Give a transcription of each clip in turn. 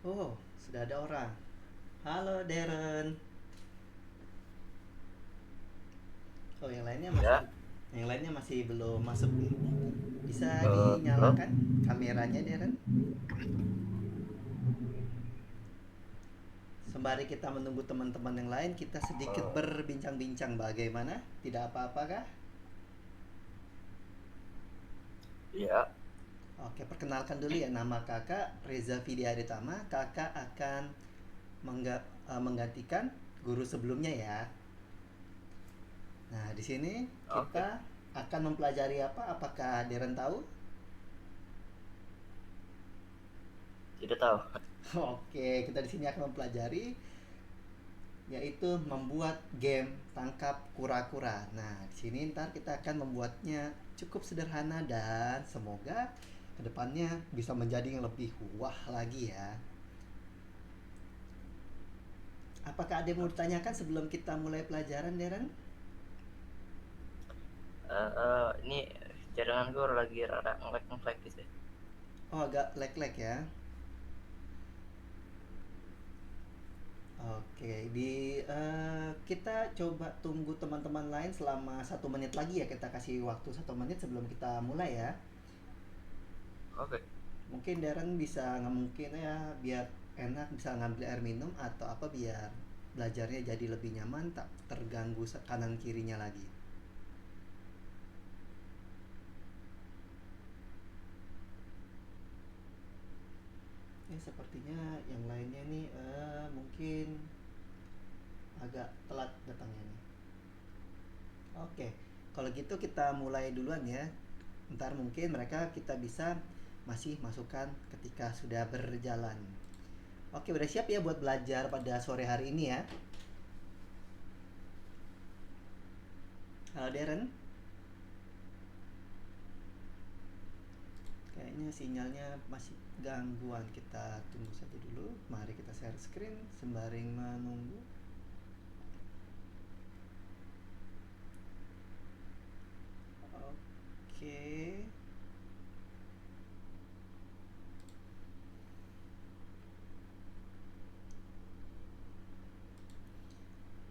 Oh, sudah ada orang. Halo Darren. Oh, Ya, yang lainnya masih belum masuk nih. Bisa halo. dinyalakan kameranya Darren? Sembari kita menunggu teman-teman yang lain, kita sedikit berbincang-bincang bagaimana? Tidak apa-apakah? Ya, Oke, perkenalkan dulu ya, nama kakak Reza Fidiaritama. Kakak akan menggantikan guru sebelumnya ya. Nah, di sini oke. kita akan mempelajari apa? Apakah Darren tahu? Tidak tahu. Oke, kita di sini akan mempelajari yaitu membuat game tangkap kura-kura. Nah, di sini ntar kita akan membuatnya cukup sederhana dan semoga kedepannya bisa menjadi yang lebih wah lagi ya. Apakah ada yang mau ditanyakan sebelum kita mulai pelajaran, Darren? Ini jaringan gue lagi rada ngelag gitu. Oh, agak lag-lag ya. Oke, kita coba tunggu teman-teman lain selama 1 menit lagi ya. Kita kasih waktu 1 menit sebelum kita mulai ya. Oke. Mungkin Darren bisa nggak mungkin ya biar enak bisa ngambil air minum atau apa biar belajarnya jadi lebih nyaman tak terganggu kanan kirinya lagi. Sepertinya yang lainnya nih mungkin agak telat datangnya nih. Oke, kalau gitu kita mulai duluan ya. Ntar mungkin mereka kita bisa masih masukkan ketika sudah berjalan. Oke, udah siap ya buat belajar pada sore hari ini ya. Halo Darren, kayaknya sinyalnya masih gangguan. Kita tunggu satu dulu. Mari kita share screen sembari menunggu. Oke.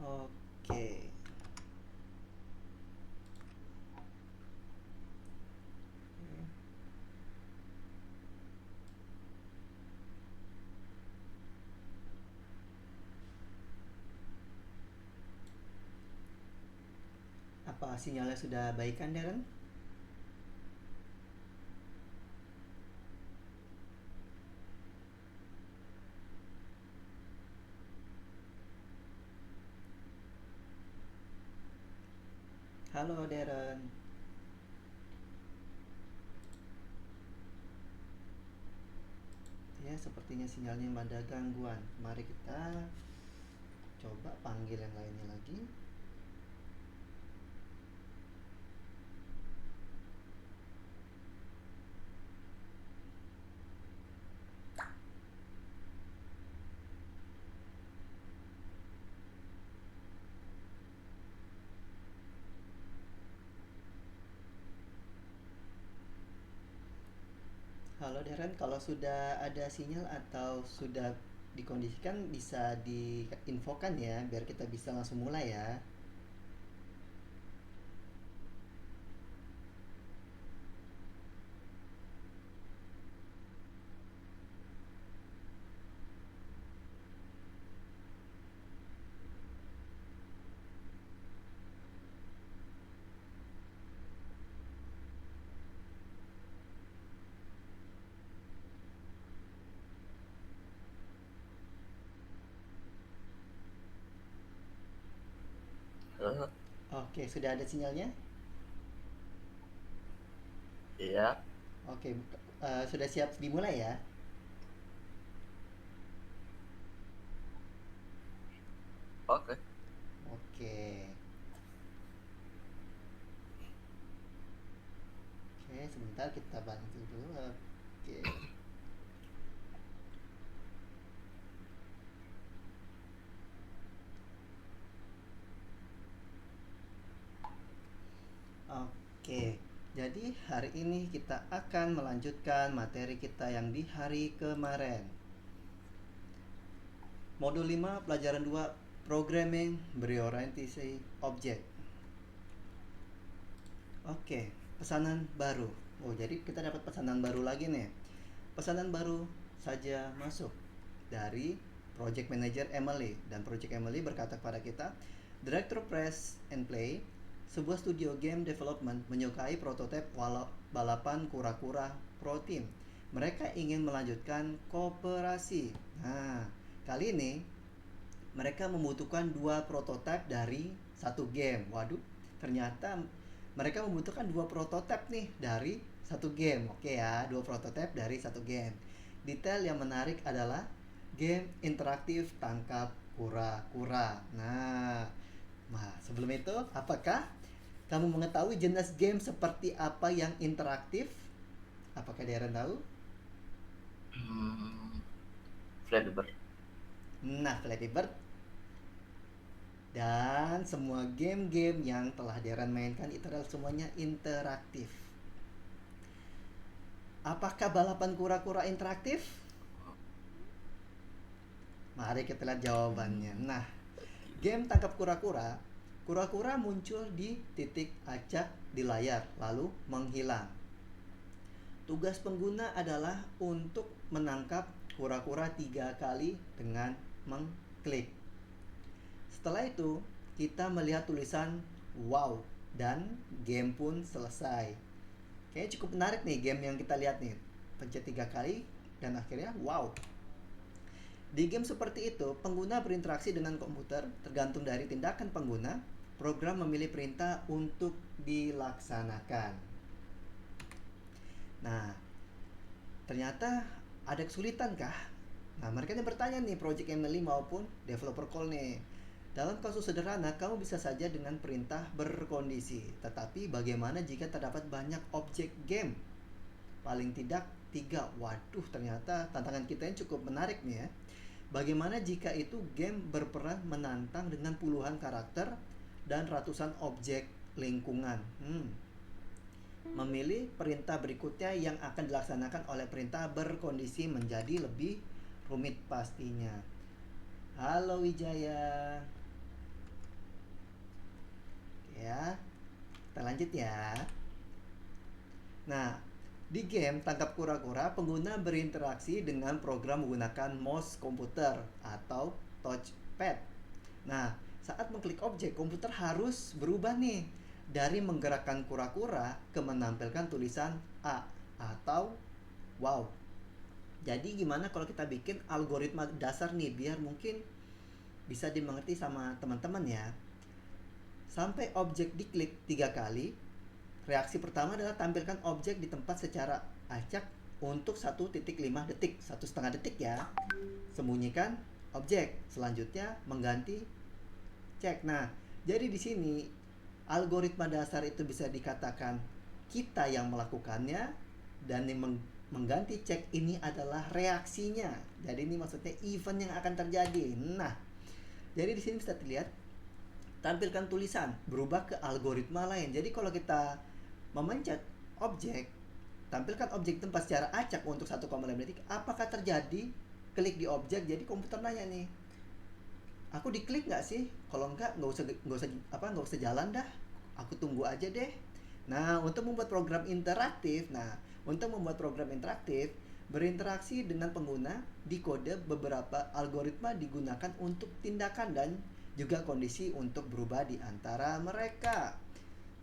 Oke. Apa sinyalnya sudah baik kan Darren? Halo Darren. Ya, sepertinya sinyalnya ada gangguan. Mari kita coba panggil yang lainnya lagi. Halo Darren, kalau sudah ada sinyal atau sudah dikondisikan bisa diinfokan ya, biar kita bisa langsung mulai ya. Halo. Oke, sudah ada sinyalnya? Iya, Oke, sudah siap dimulai ya? oke. Oke, oke, sebentar kita bantu dulu. Oke, oke. Jadi hari ini kita akan melanjutkan materi kita yang di hari kemarin. Modul 5 pelajaran 2 Programming berorientasi objek. Oke, pesanan baru. Oh, jadi kita dapat pesanan baru lagi nih. Pesanan baru saja masuk dari Project Manager Emily, dan Project Emily berkata kepada kita, Director Press and Play, sebuah studio game development menyukai prototipe balapan kura-kura pro team. Mereka ingin melanjutkan kooperasi. Nah, kali ini mereka membutuhkan 2 prototipe dari satu game. Waduh, ternyata mereka membutuhkan 2 prototipe nih dari satu game. Oke ya, 2 prototipe dari satu game. Detail yang menarik adalah game interaktif tangkap kura-kura. Nah, sebelum itu, apakah kamu mengetahui jenis game seperti apa yang interaktif? Apakah Darren tahu? Flappy Bird. Nah, Flappy Bird. Dan semua game-game yang telah Darren mainkan itu adalah semuanya interaktif. Apakah balapan kura-kura interaktif? Mari kita lihat jawabannya. Nah, game tangkap kura-kura, kura-kura muncul di titik acak di layar lalu menghilang. Tugas pengguna adalah untuk menangkap kura-kura 3 kali dengan mengklik. Setelah itu, kita melihat tulisan wow dan game pun selesai. Kayaknya cukup menarik nih game yang kita lihat nih. Pencet 3 kali dan akhirnya wow. Di game seperti itu, pengguna berinteraksi dengan komputer tergantung dari tindakan pengguna. Program memilih perintah untuk dilaksanakan. Nah, ternyata ada kesulitan kah? Nah, mereka ini bertanya nih, Project Emily maupun Developer Call nih. Dalam kasus sederhana, kamu bisa saja dengan perintah berkondisi. Tetapi bagaimana jika terdapat banyak objek game? Paling tidak 3. Waduh, ternyata tantangan kita yang cukup menarik nih ya. Bagaimana jika itu game berperan menantang dengan puluhan karakter dan ratusan objek lingkungan? Memilih perintah berikutnya yang akan dilaksanakan oleh perintah berkondisi menjadi lebih rumit pastinya. Halo Wijaya. Ya, kita lanjut ya. Nah, di game tangkap kura-kura, pengguna berinteraksi dengan program menggunakan mouse komputer atau touchpad. Nah, saat mengklik objek, komputer harus berubah nih dari menggerakkan kura-kura ke menampilkan tulisan A atau wow. Jadi gimana kalau kita bikin algoritma dasar nih biar mungkin bisa dimengerti sama teman-teman ya. Sampai objek diklik 3 kali, reaksi pertama adalah tampilkan objek di tempat secara acak untuk 1.5 detik, 1,5 detik ya. Sembunyikan objek. Selanjutnya mengganti cek. Nah, jadi di sini algoritma dasar itu bisa dikatakan kita yang melakukannya, dan yang mengganti cek ini adalah reaksinya. Jadi ini maksudnya event yang akan terjadi. Nah, jadi di sini bisa terlihat tampilkan tulisan berubah ke algoritma lain. Jadi kalau kita memencet objek, tampilkan objek tempat secara acak untuk 1,5 detik, apakah terjadi klik di objek? Jadi komputer nanya nih, aku diklik nggak sih? Kalau nggak usah jalan dah, aku tunggu aja deh. Nah, untuk membuat program interaktif, berinteraksi dengan pengguna, di kode beberapa algoritma digunakan untuk tindakan dan juga kondisi untuk berubah di antara mereka.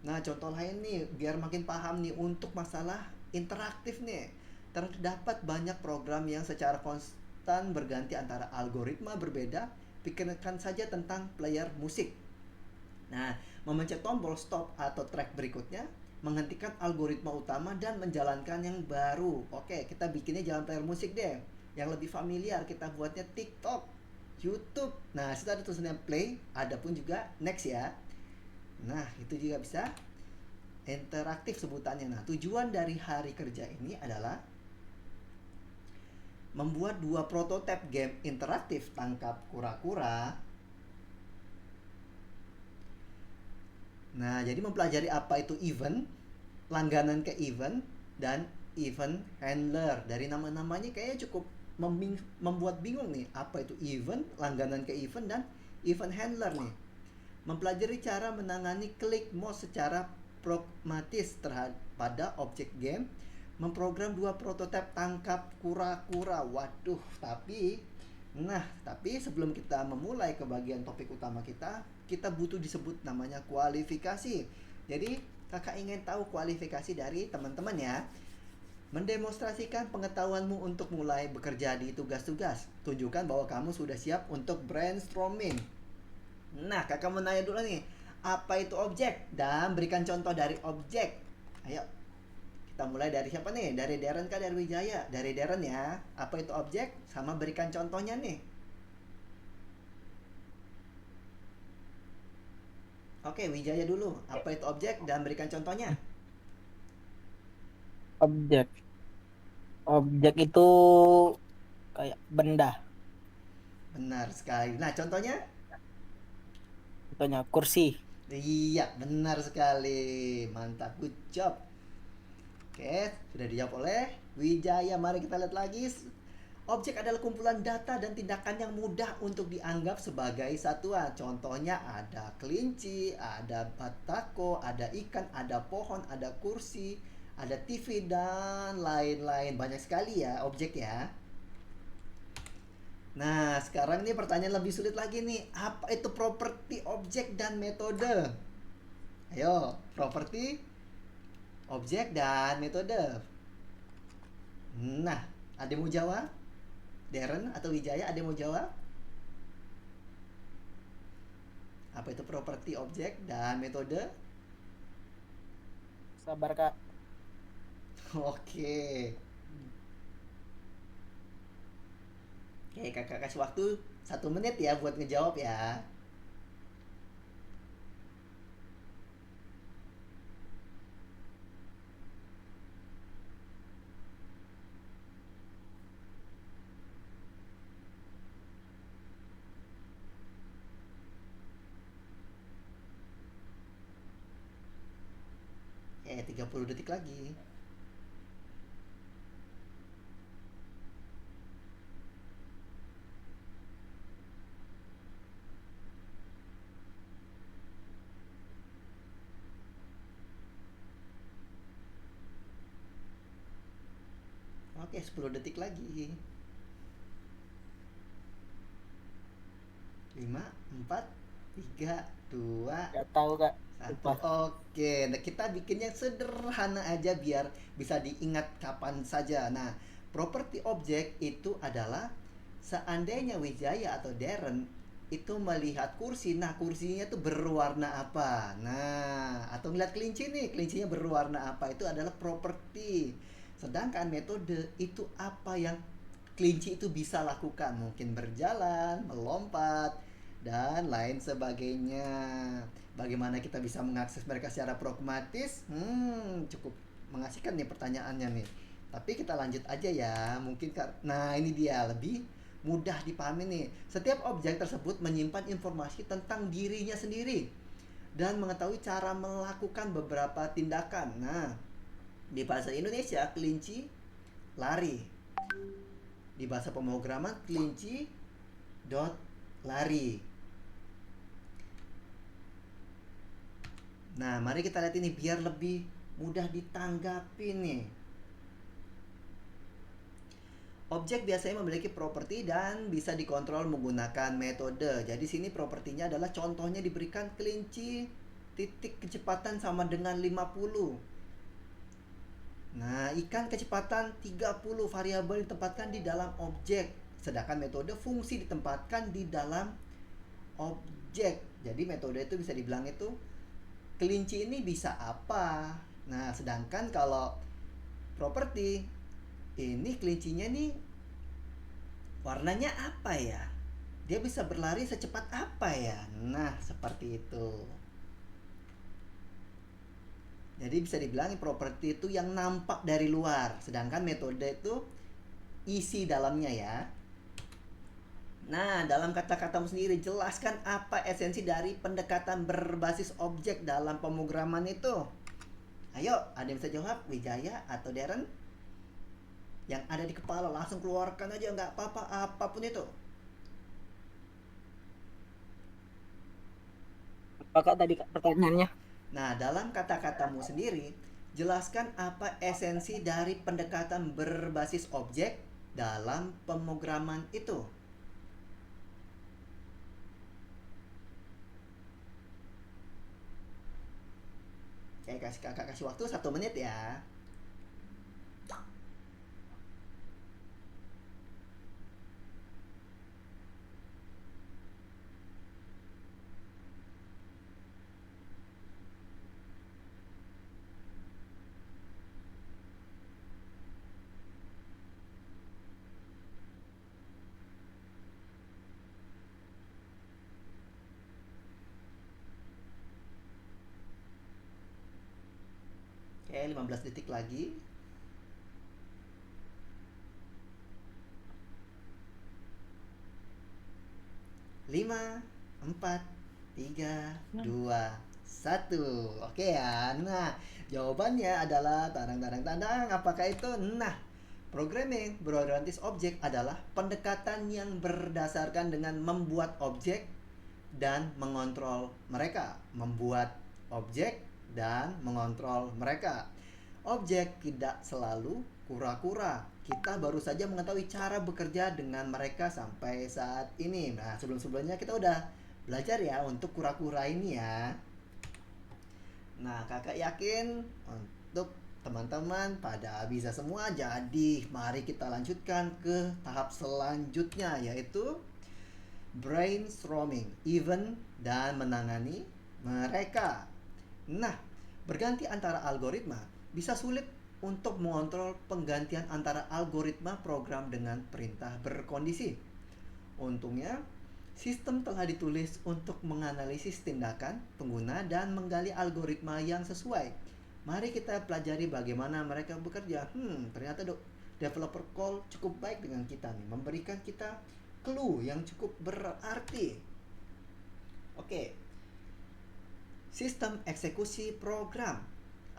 Nah, contoh lain nih, biar makin paham nih untuk masalah interaktif nih. Terdapat banyak program yang secara konstan berganti antara algoritma berbeda. Pikirkan saja tentang player musik. Nah, memencet tombol stop atau track berikutnya menghentikan algoritma utama dan menjalankan yang baru. Oke, kita bikinnya jalan player musik deh. Yang lebih familiar kita buatnya TikTok, YouTube. Nah, situ ada tulisannya play, ada pun juga next ya. Nah, itu juga bisa interaktif sebutannya. Nah, tujuan dari hari kerja ini adalah membuat 2 prototipe game interaktif tangkap kura-kura. Nah, jadi mempelajari apa itu event, langganan ke event, dan event handler. Dari nama-namanya kayaknya cukup membuat bingung nih, apa itu event, langganan ke event, dan event handler nih. Mempelajari cara menangani klik mouse secara pragmatis terhadap pada objek game, memprogram dua prototipe tangkap kura-kura. Waduh, tapi sebelum kita memulai ke bagian topik utama kita butuh disebut namanya kualifikasi. Jadi, kakak ingin tahu kualifikasi dari teman-teman ya. Mendemonstrasikan pengetahuanmu untuk mulai bekerja di tugas-tugas. Tunjukkan bahwa kamu sudah siap untuk brainstorming. Nah, kakak mau nanya dulu nih, apa itu objek? Dan berikan contoh dari objek. Ayo, kita mulai dari siapa nih? Dari Darren kah, dari Wijaya? Dari Darren ya. Apa itu objek? Sama berikan contohnya nih. Oke, Wijaya dulu. Apa itu objek dan berikan contohnya? Objek. Objek itu kayak benda. Benar sekali. Nah, contohnya? Contohnya kursi. Iya, benar sekali. Mantap, good job. Oke, sudah dijawab oleh Wijaya. Mari kita lihat lagi. Objek adalah kumpulan data dan tindakan yang mudah untuk dianggap sebagai satuan. Contohnya ada kelinci, ada batako, ada ikan, ada pohon, ada kursi, ada TV, dan lain-lain. Banyak sekali ya objek ya. Nah, sekarang nih pertanyaan lebih sulit lagi nih. Apa itu properti objek dan metode? Ayo, properti objek dan metode. Nah, ada yang mau jawab? Darren atau Wijaya, ada yang mau jawab? Apa itu properti objek dan metode? Sabar, Kak. Oke. Oke, kakak kasih waktu 1 menit ya buat ngejawab ya. Oke, 30 detik lagi. Oke, 10 detik lagi. 5, 4, 3, 2, Gak tahu, Kak. 1. Lupa. Oke, nah kita bikinnya sederhana aja biar bisa diingat kapan saja. Nah, properti objek itu adalah seandainya Wijaya atau Darren itu melihat kursi, nah kursinya tuh berwarna apa? Nah, atau melihat kelinci nih, kelincinya berwarna apa? Itu adalah properti. Sedangkan metode itu apa yang kelinci itu bisa lakukan? Mungkin berjalan, melompat, dan lain sebagainya. Bagaimana kita bisa mengakses mereka secara pragmatis? Cukup mengasihkan nih pertanyaannya nih. Tapi kita lanjut aja ya. Nah, ini dia lebih mudah dipahami nih. Setiap objek tersebut menyimpan informasi tentang dirinya sendiri dan mengetahui cara melakukan beberapa tindakan. Nah, di bahasa Indonesia kelinci lari. Di bahasa pemrograman kelinci dot lari. Nah, mari kita lihat ini biar lebih mudah ditanggapi nih. Objek biasanya memiliki properti dan bisa dikontrol menggunakan metode. Jadi sini propertinya adalah contohnya diberikan kelinci titik kecepatan sama dengan 50. Nah, ikan kecepatan 30, variabel ditempatkan di dalam objek. Sedangkan metode fungsi ditempatkan di dalam objek. Jadi metode itu bisa dibilang itu kelinci ini bisa apa. Nah, sedangkan kalau properti ini kelincinya nih warnanya apa ya? Dia bisa berlari secepat apa ya? Nah, seperti itu. Jadi bisa dibilang properti itu yang nampak dari luar, sedangkan metode itu isi dalamnya ya. Nah, dalam kata-katamu sendiri jelaskan apa esensi dari pendekatan berbasis objek dalam pemrograman itu. Ayo, ada yang bisa jawab? Wijaya atau Darren? yang ada di kepala langsung keluarkan aja, nggak apa-apa, apapun itu. Apakah tadi Kak pertanyaannya? Nah, dalam kata-katamu sendiri, jelaskan apa esensi dari pendekatan berbasis objek dalam pemrograman itu. Oke, kakak kasih waktu 1 menit ya. Oke, 15 detik lagi. 5, 4, 3, 2, 1. Oke ya. Nah, jawabannya adalah tandang-tandang-tandang. Apakah itu? Nah, programming berorientasi objek adalah pendekatan yang berdasarkan dengan membuat objek dan mengontrol mereka. Membuat objek dan mengontrol mereka. Objek tidak selalu kura-kura. Kita baru saja mengetahui cara bekerja dengan mereka sampai saat ini. Nah, sebelum-sebelumnya kita udah belajar ya untuk kura-kura ini ya. Nah, kakak yakin untuk teman-teman pada bisa semua. Jadi, mari kita lanjutkan ke tahap selanjutnya, yaitu brainstorming, event, dan menangani mereka. Nah, berganti antara algoritma bisa sulit untuk mengontrol penggantian antara algoritma program dengan perintah berkondisi. Untungnya, sistem telah ditulis untuk menganalisis tindakan pengguna dan menggali algoritma yang sesuai. Mari kita pelajari bagaimana mereka bekerja. Ternyata developer call cukup baik dengan kita nih, memberikan kita clue yang cukup berarti. Oke. Sistem eksekusi program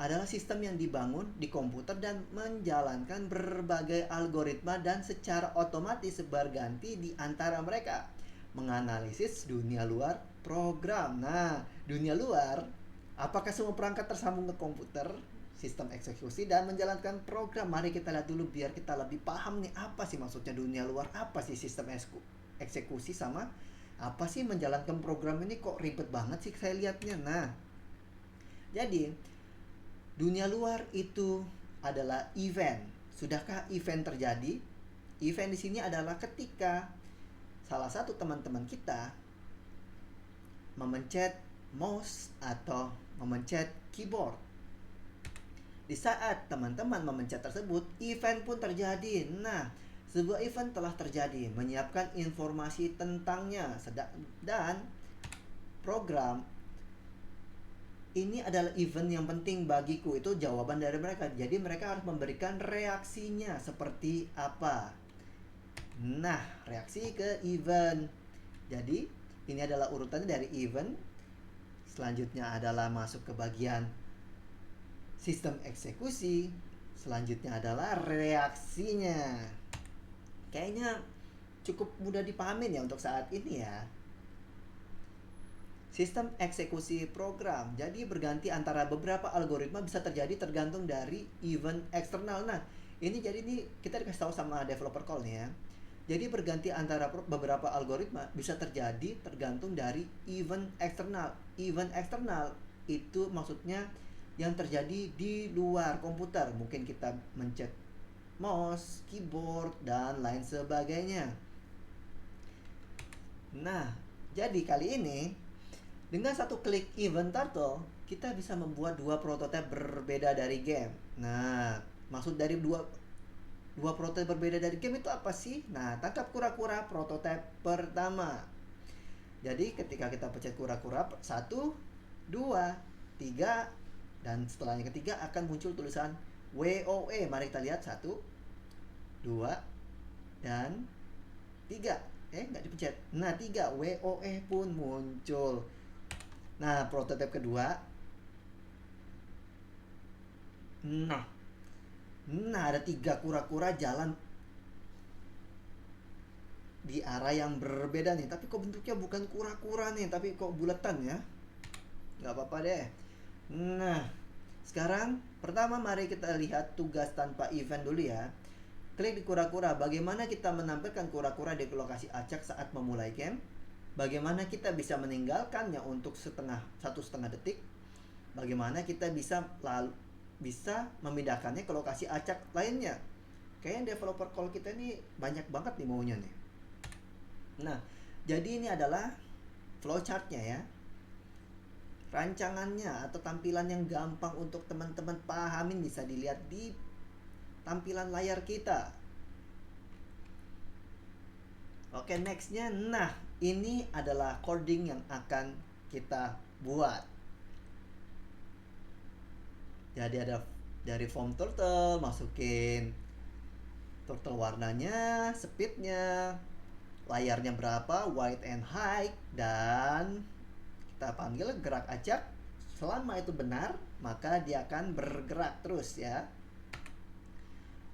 adalah sistem yang dibangun di komputer dan menjalankan berbagai algoritma dan secara otomatis berganti di antara mereka. Menganalisis dunia luar program. Nah, dunia luar, apakah semua perangkat tersambung ke komputer, sistem eksekusi, dan menjalankan program? Mari kita lihat dulu biar kita lebih paham nih, apa sih maksudnya dunia luar, apa sih sistem eksekusi, sama apa sih menjalankan program ini, kok ribet banget sih saya lihatnya. Nah, jadi dunia luar itu adalah event. Sudahkah event terjadi? Event di sini adalah ketika salah satu teman-teman kita memencet mouse atau memencet keyboard. Di saat teman-teman memencet tersebut, event pun terjadi. Nah, sebuah event telah terjadi, menyiapkan informasi tentangnya, dan program ini adalah event yang penting bagiku. Itu jawaban dari mereka. Jadi mereka harus memberikan reaksinya seperti apa. Nah, reaksi ke event. Jadi ini adalah urutannya dari event. Selanjutnya adalah masuk ke bagian sistem eksekusi. Selanjutnya adalah reaksinya. Kayaknya cukup mudah dipahamin ya untuk saat ini ya. Sistem eksekusi program. Jadi berganti antara beberapa algoritma bisa terjadi tergantung dari event eksternal. Nah, ini kita dikasih tahu sama developer call nih ya. Jadi berganti antara beberapa algoritma bisa terjadi tergantung dari event eksternal. Event eksternal itu maksudnya yang terjadi di luar komputer. Mungkin kita mencet mouse, keyboard, dan lain sebagainya. Nah, jadi kali ini dengan satu klik event turtle, kita bisa membuat 2 prototipe berbeda dari game. Nah, maksud dari dua prototipe berbeda dari game itu apa sih? Nah, tangkap kura-kura prototipe pertama. Jadi ketika kita pencet kura-kura 1, 2, 3, dan setelahnya ketiga akan muncul tulisan WOE. Mari kita lihat 1, 2, dan 3. Nggak dipencet. Nah, 3 WOE pun muncul. Nah, prototipe kedua. Nah, Nah, ada 3 kura-kura jalan di arah yang berbeda nih. Tapi kok bentuknya bukan kura-kura nih, tapi kok buletan ya. Nggak apa-apa deh. Nah, sekarang pertama mari kita lihat tugas tanpa event dulu ya. Klik di kura-kura. Bagaimana kita menampilkan kura-kura di lokasi acak saat memulai game? Bagaimana kita bisa meninggalkannya untuk 1,5 detik? Bagaimana kita bisa memindahkannya ke lokasi acak lainnya? Kayaknya developer call kita ini banyak banget nih maunya nih. Nah, jadi ini adalah flowchartnya ya. Rancangannya atau tampilan yang gampang untuk teman-teman pahamin bisa dilihat di tampilan layar kita. Oke, nextnya. Nah, ini adalah coding yang akan kita buat. Jadi ada dari form turtle, masukin turtle warnanya, speednya, layarnya berapa, wide and height, dan kita panggil gerak acak. Selama itu benar, maka dia akan bergerak terus ya.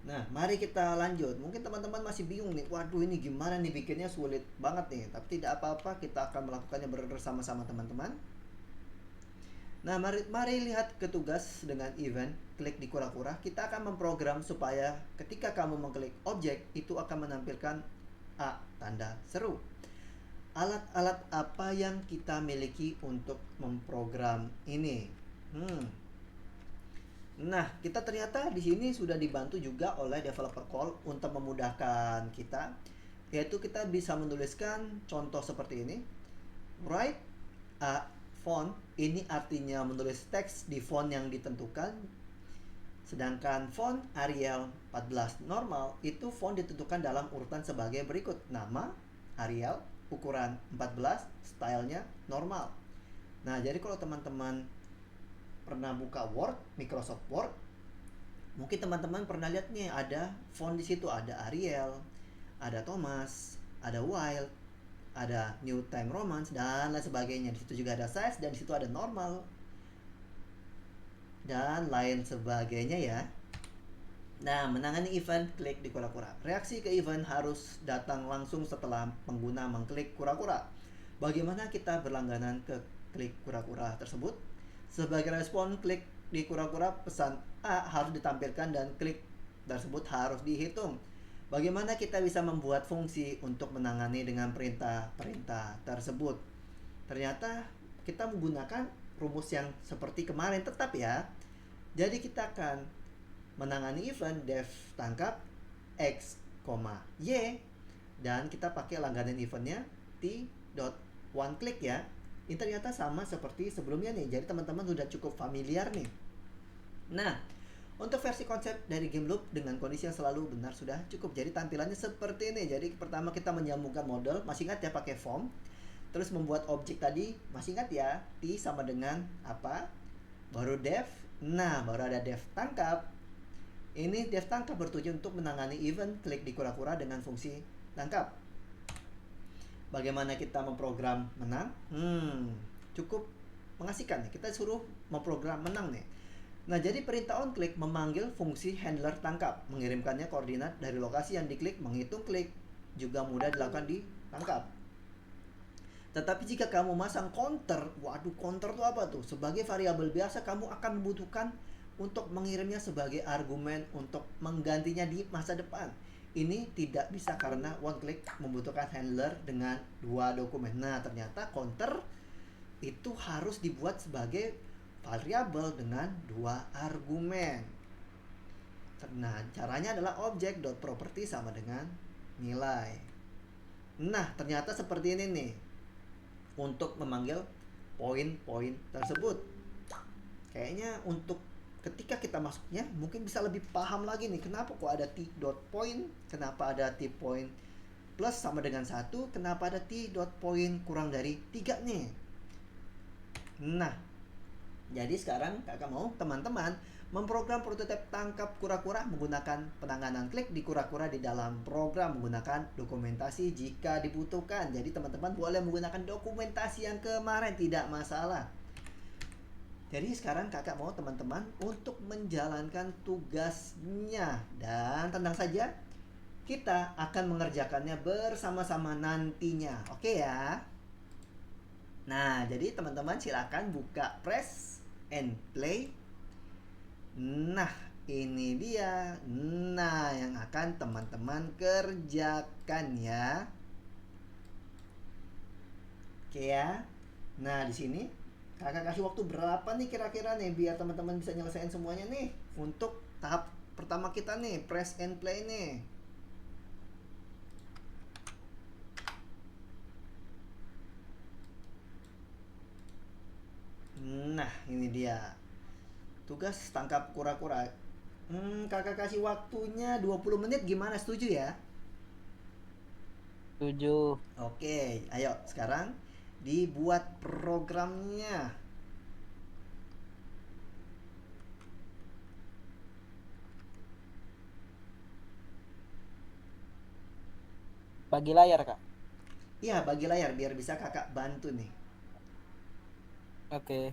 Nah, mari kita lanjut. Mungkin teman-teman masih bingung nih, waduh ini gimana nih bikinnya, sulit banget nih. Tapi tidak apa-apa, kita akan melakukannya bersama-sama teman-teman. Nah, mari lihat ke tugas dengan event. Klik di kura-kura. Kita akan memprogram supaya ketika kamu mengklik objek, itu akan menampilkan A, tanda seru. Alat-alat apa yang kita miliki untuk memprogram ini? Nah, kita ternyata di sini sudah dibantu juga oleh developer call untuk memudahkan kita, yaitu kita bisa menuliskan contoh seperti ini. Write a font, ini artinya menulis teks di font yang ditentukan. Sedangkan font Arial 14 normal, itu font ditentukan dalam urutan sebagai berikut. Nama Arial, ukuran 14, stylenya normal. Nah, jadi kalau teman-teman pernah buka Word, Microsoft Word, mungkin teman-teman pernah lihat nih ada font di situ, ada Arial, ada Thomas, ada Wild, ada New Time Roman dan lain sebagainya. Di situ juga ada size dan di situ ada normal dan lain sebagainya ya. Nah, menangani event, klik di kura-kura. Reaksi ke event harus datang langsung setelah pengguna mengklik kura-kura. Bagaimana kita berlangganan ke klik kura-kura tersebut? Sebagai respon klik di kura-kura, pesan A harus ditampilkan dan klik tersebut harus dihitung. Bagaimana kita bisa membuat fungsi untuk menangani dengan perintah-perintah tersebut? Ternyata kita menggunakan rumus yang seperti kemarin tetap ya. Jadi kita akan menangani event def tangkap x, y, dan kita pakai langganan eventnya t.oneclick ya. Ini ternyata sama seperti sebelumnya nih. Jadi teman-teman sudah cukup familiar nih. Nah, untuk versi konsep dari game loop dengan kondisi yang selalu benar sudah cukup. Jadi tampilannya seperti ini. Jadi pertama kita menyambungkan model. Masih ingat ya pakai form. Terus membuat objek tadi. Masih ingat ya, T sama dengan apa? Baru def. Nah, baru ada def tangkap. Ini def tangkap bertujuan untuk menangani event klik di kura-kura dengan fungsi tangkap. Bagaimana kita memprogram menang? Cukup mengasihkan nih. Kita suruh memprogram menang nih. Nah, jadi perintah onClick memanggil fungsi handler tangkap, mengirimkannya koordinat dari lokasi yang diklik, menghitung klik, juga mudah dilakukan di tangkap. Tetapi jika kamu masang counter, waduh counter itu apa tuh? Sebagai variabel biasa, kamu akan membutuhkan untuk mengirimnya sebagai argumen untuk menggantinya di masa depan. Ini tidak bisa karena onClick membutuhkan handler dengan 2 dokumen. Nah, ternyata counter itu harus dibuat sebagai variabel dengan 2 argumen. Nah, caranya adalah objek.property sama dengan nilai. Nah, ternyata seperti ini nih. Untuk memanggil poin-poin tersebut. Kayaknya untuk ketika kita masuknya mungkin bisa lebih paham lagi nih, kenapa kok ada t.point, kenapa ada t.point plus sama dengan 1, kenapa ada t.point kurang dari 3 nih. Nah, jadi sekarang kakak mau teman-teman memprogram prototipe tangkap kura-kura menggunakan penanganan klik di kura-kura di dalam program menggunakan dokumentasi jika dibutuhkan. Jadi teman-teman boleh menggunakan dokumentasi yang kemarin, tidak masalah. Jadi sekarang kakak mau teman-teman untuk menjalankan tugasnya. Dan tenang saja, kita akan mengerjakannya bersama-sama nantinya. Oke ya? Nah, jadi teman-teman silakan buka press and play. Nah, ini dia. Nah, yang akan teman-teman kerjakan ya. Oke ya. Nah, di sini kakak kasih waktu berapa nih kira-kira nih biar teman-teman bisa nyelesain semuanya nih untuk tahap pertama kita nih, press and play nih. Nah, ini dia. Tugas tangkap kura-kura. Kakak kasih waktunya 20 menit gimana? Setuju ya? 7. Oke, ayo sekarang dibuat programnya. Bagi layar, Kak. Iya, bagi layar biar bisa kakak bantu nih. Oke.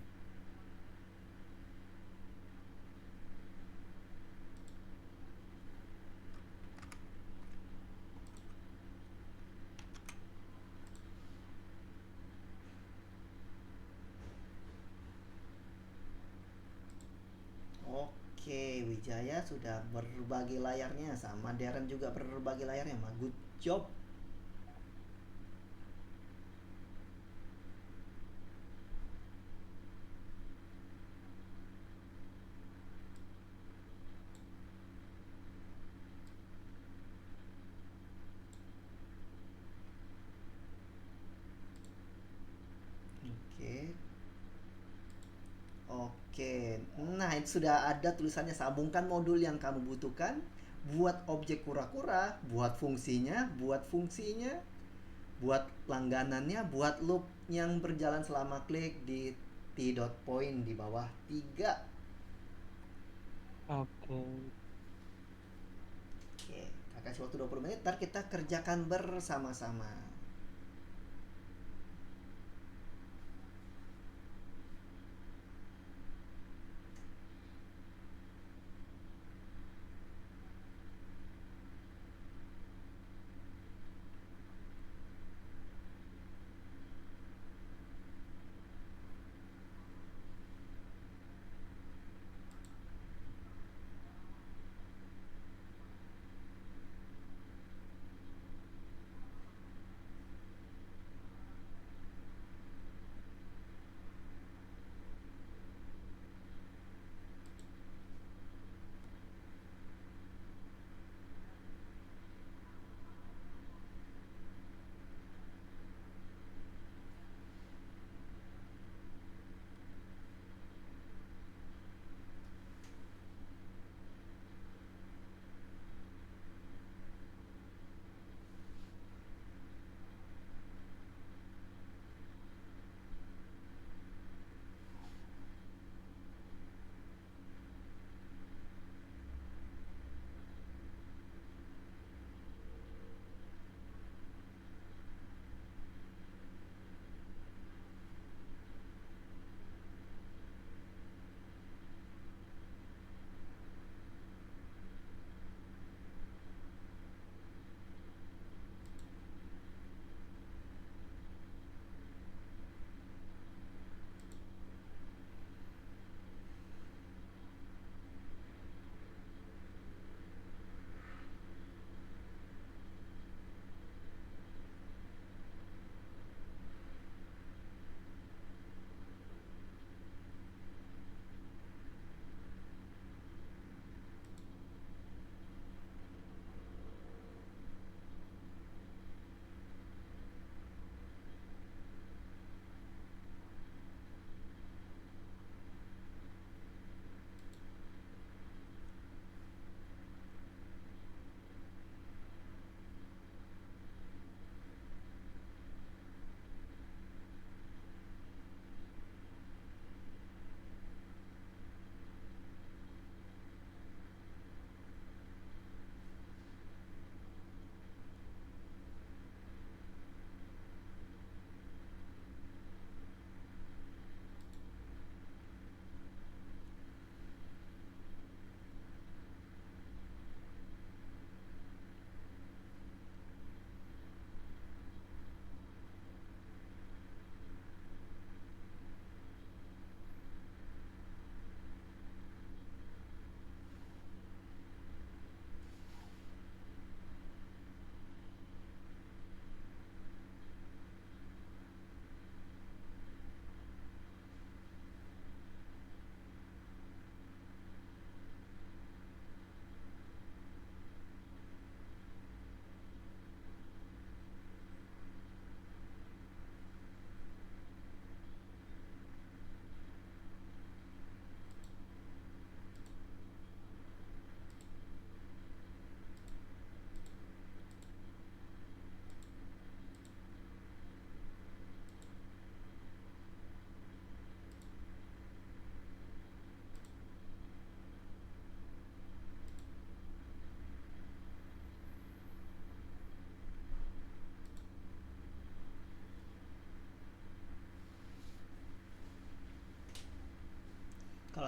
Oke, Wijaya sudah berbagi layarnya, sama Darren juga berbagi layarnya. Good job. Oke. Oke. Nah, itu sudah ada tulisannya, sambungkan modul yang kamu butuhkan, buat objek kura-kura, buat fungsinya, buat langganannya, buat loop yang berjalan selama klik di T dot point di bawah 3. Oke. Oke, kakak kasih waktu 20 menit, ntar kita kerjakan bersama-sama.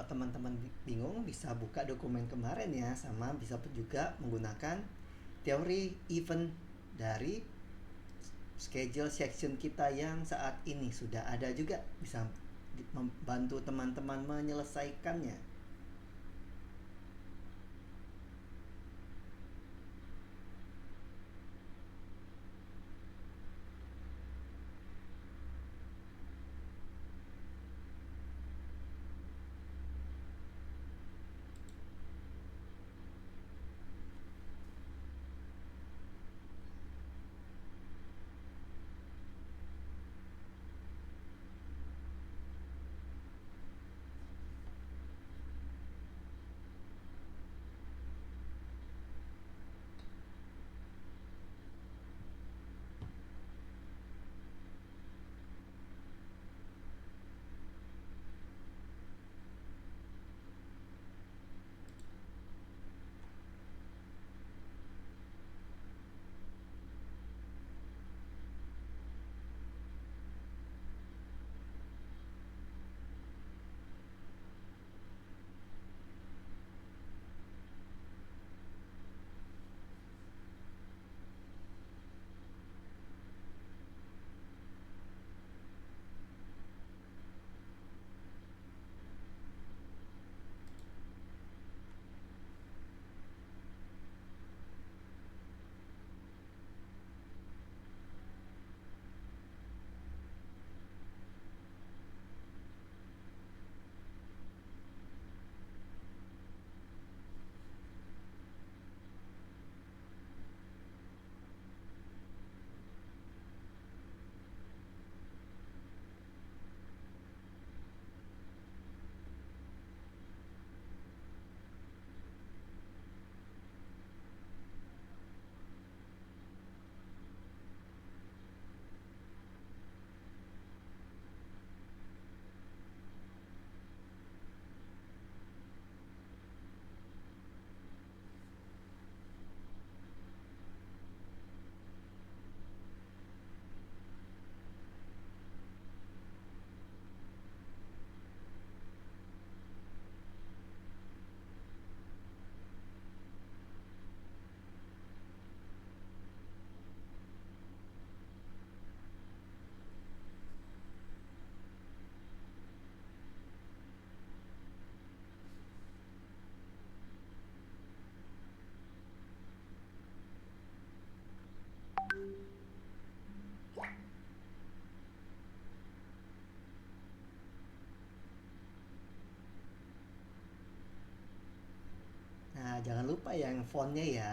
Kalau teman-teman bingung bisa buka dokumen kemarin ya, sama bisa juga menggunakan teori event dari schedule section kita yang saat ini sudah ada juga, bisa membantu teman-teman menyelesaikannya. Nah, jangan lupa yang fontnya ya.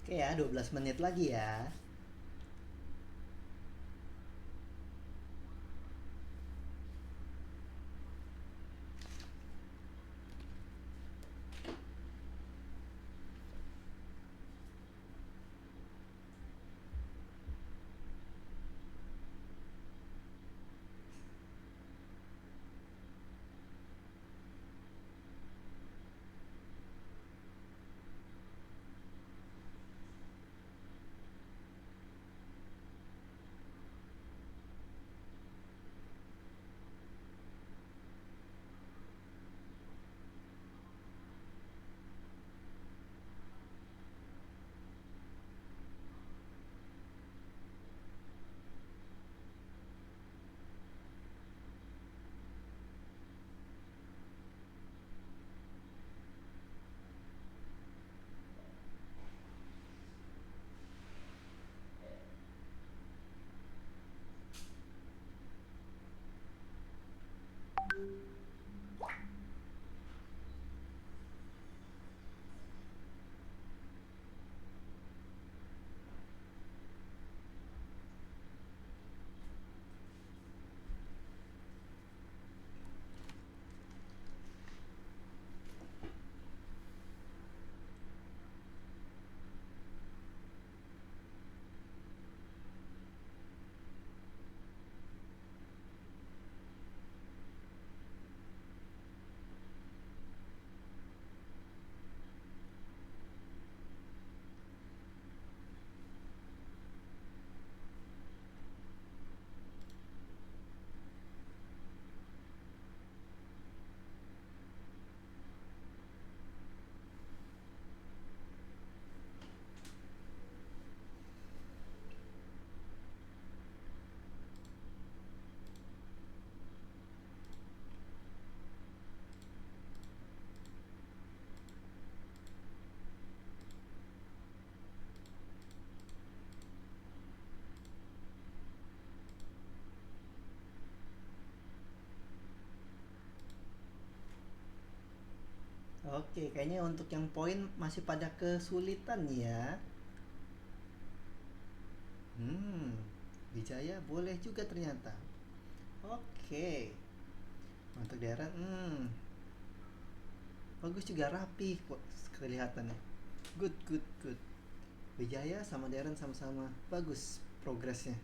Oke ya, 12 menit lagi ya. Oke, kayaknya untuk yang poin masih pada kesulitan nih ya. Hmm, Wijaya boleh juga ternyata. Oke, untuk daerah, bagus juga rapi kok kelihatannya. Good, good, good. Wijaya sama Darren sama-sama bagus progresnya.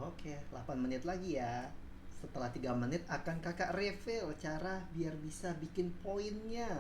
Oke, 8 menit lagi ya. Setelah 3 menit akan kakak reveal cara biar bisa bikin poinnya.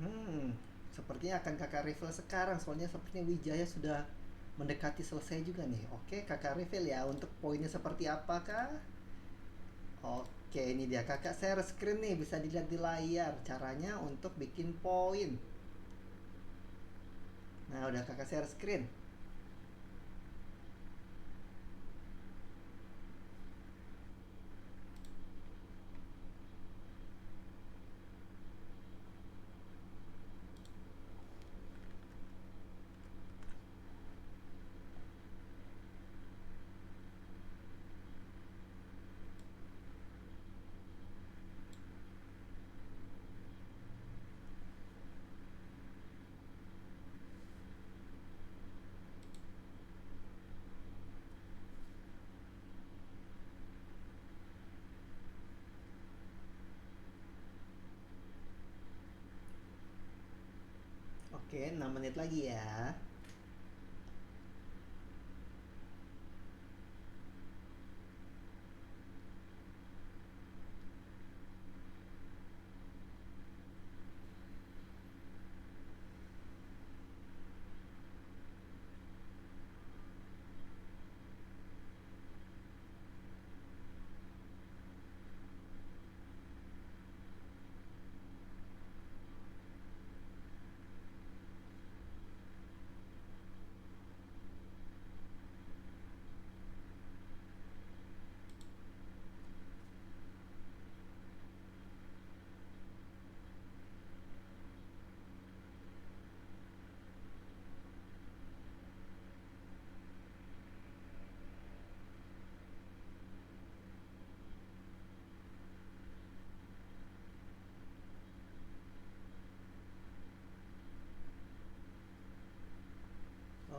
Hmm, Sepertinya akan kakak reveal sekarang. Soalnya sepertinya Wijaya sudah mendekati selesai juga nih. Oke, kakak reveal ya untuk poinnya seperti apakah? Oke, ini dia kakak share screen nih, bisa dilihat di layar caranya untuk bikin poin. Nah, udah kakak share screen. Oke, 6 menit lagi ya.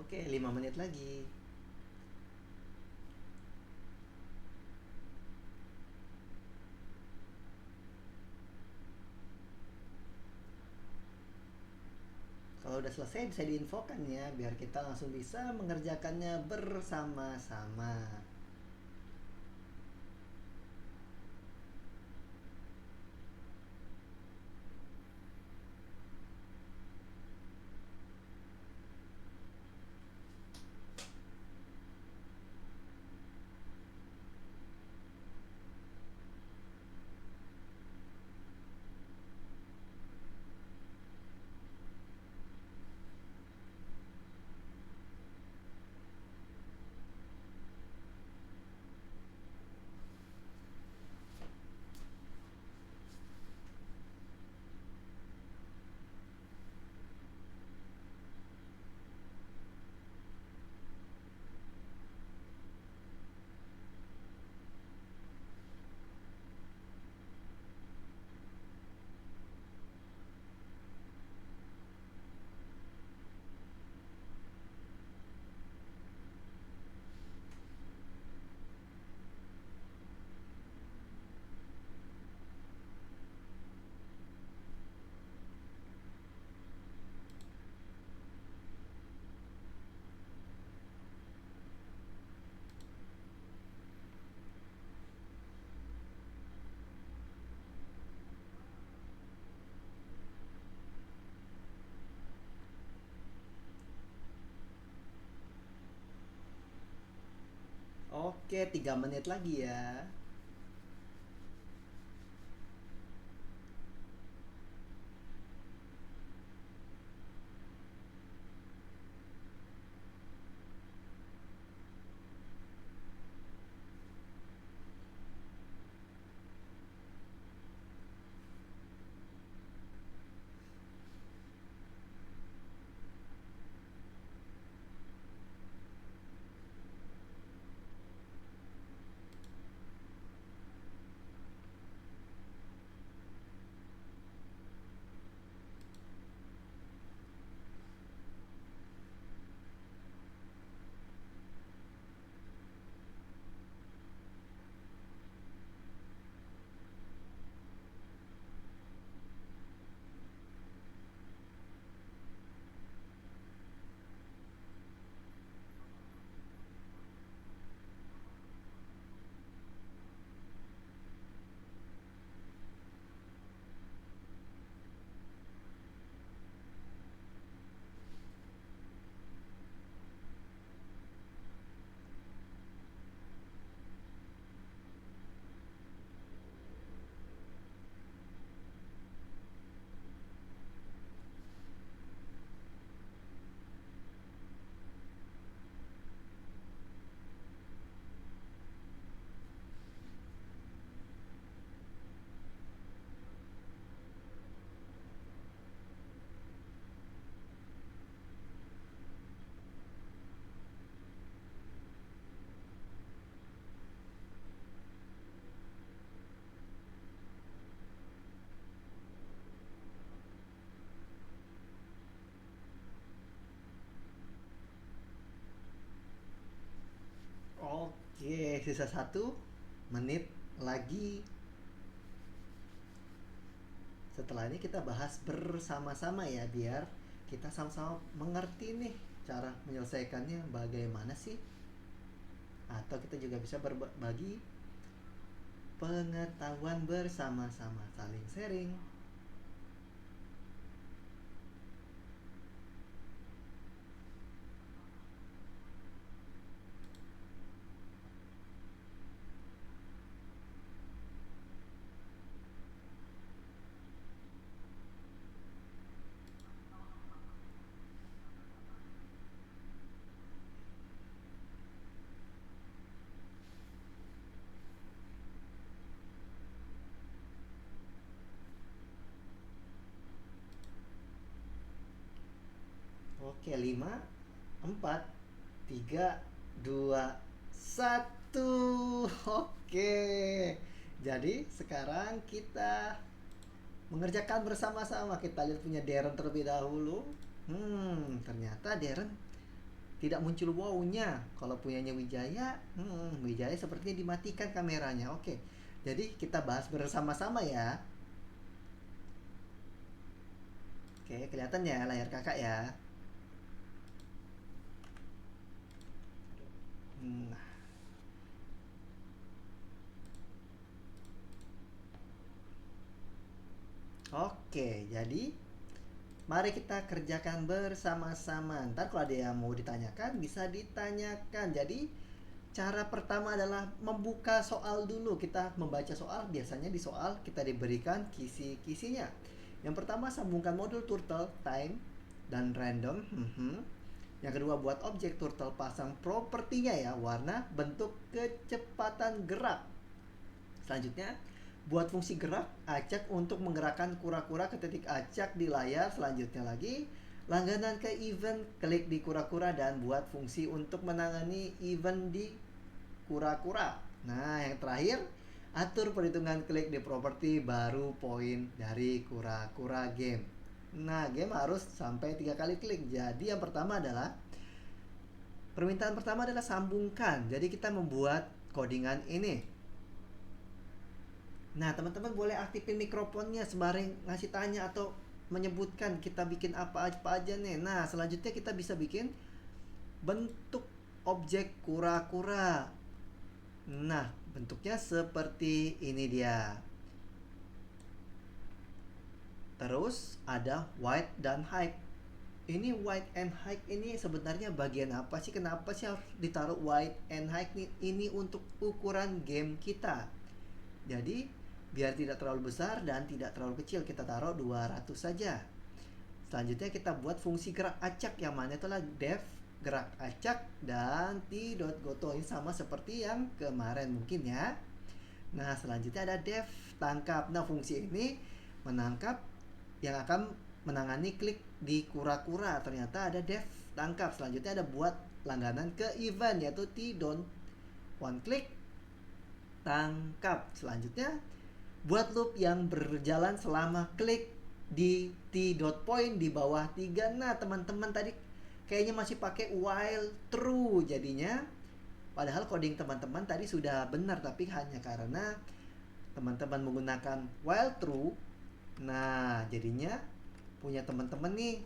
Oke, 5 menit lagi. Kalau udah selesai bisa diinfokan ya, biar kita langsung bisa mengerjakannya bersama-sama. Oke, 3 menit lagi ya. Oke, sisa 1 menit lagi. Setelah ini kita bahas bersama-sama ya, biar kita sama-sama mengerti nih cara menyelesaikannya bagaimana sih, atau kita juga bisa berbagi pengetahuan bersama-sama, saling sharing. Oke, 5, 4, 3, 2, 1. Oke. Jadi sekarang kita mengerjakan bersama-sama. Kita lihat punya Darren terlebih dahulu. Ternyata Darren tidak muncul wow-nya. Kalau punyanya Wijaya, Wijaya sepertinya dimatikan kameranya. Oke. Jadi kita bahas bersama-sama ya. Oke, kelihatan ya layar kakak ya. Nah, oke, jadi mari kita kerjakan bersama-sama. Ntar kalau ada yang mau ditanyakan, bisa ditanyakan. Jadi cara pertama adalah membuka soal dulu. Kita membaca soal, biasanya di soal kita diberikan kisi-kisinya. Yang pertama, sambungkan modul turtle, time, dan random. Yang kedua, buat objek turtle, pasang propertinya ya, warna, bentuk, kecepatan gerak. Selanjutnya, buat fungsi gerak acak untuk menggerakkan kura-kura ke titik acak di layar. Selanjutnya lagi, langganan ke event, klik di kura-kura dan buat fungsi untuk menangani event di kura-kura. Nah, yang terakhir, atur perhitungan klik di properti baru poin dari kura-kura game. Nah, game harus sampai 3 kali klik. Jadi yang pertama adalah, permintaan pertama adalah sambungkan. Jadi kita membuat codingan ini. Nah, teman-teman boleh aktifin mikrofonnya sembari ngasih tanya atau menyebutkan kita bikin apa aja nih. Nah, selanjutnya kita bisa bikin bentuk objek kura-kura. Nah, bentuknya seperti ini dia. Terus ada width dan height. Ini width and height ini sebenarnya bagian apa sih? Kenapa sih harus ditaruh width and height nih? Ini untuk ukuran game kita. Jadi biar tidak terlalu besar dan tidak terlalu kecil, kita taruh 200 saja. Selanjutnya kita buat fungsi gerak acak, yang mana itulah def gerak acak dan t.goto. Ini sama seperti yang kemarin mungkin ya. Nah, selanjutnya ada def tangkap. Nah, fungsi ini menangkap yang akan menangani klik di kura-kura. Ternyata ada def tangkap. Selanjutnya ada buat langganan ke event, yaitu t.one click tangkap. Selanjutnya buat loop yang berjalan selama klik di t.point di bawah 3. Nah, teman-teman tadi kayaknya masih pakai while true jadinya. Padahal coding teman-teman tadi sudah benar, tapi hanya karena teman-teman menggunakan while true. Nah, jadinya punya teman-teman nih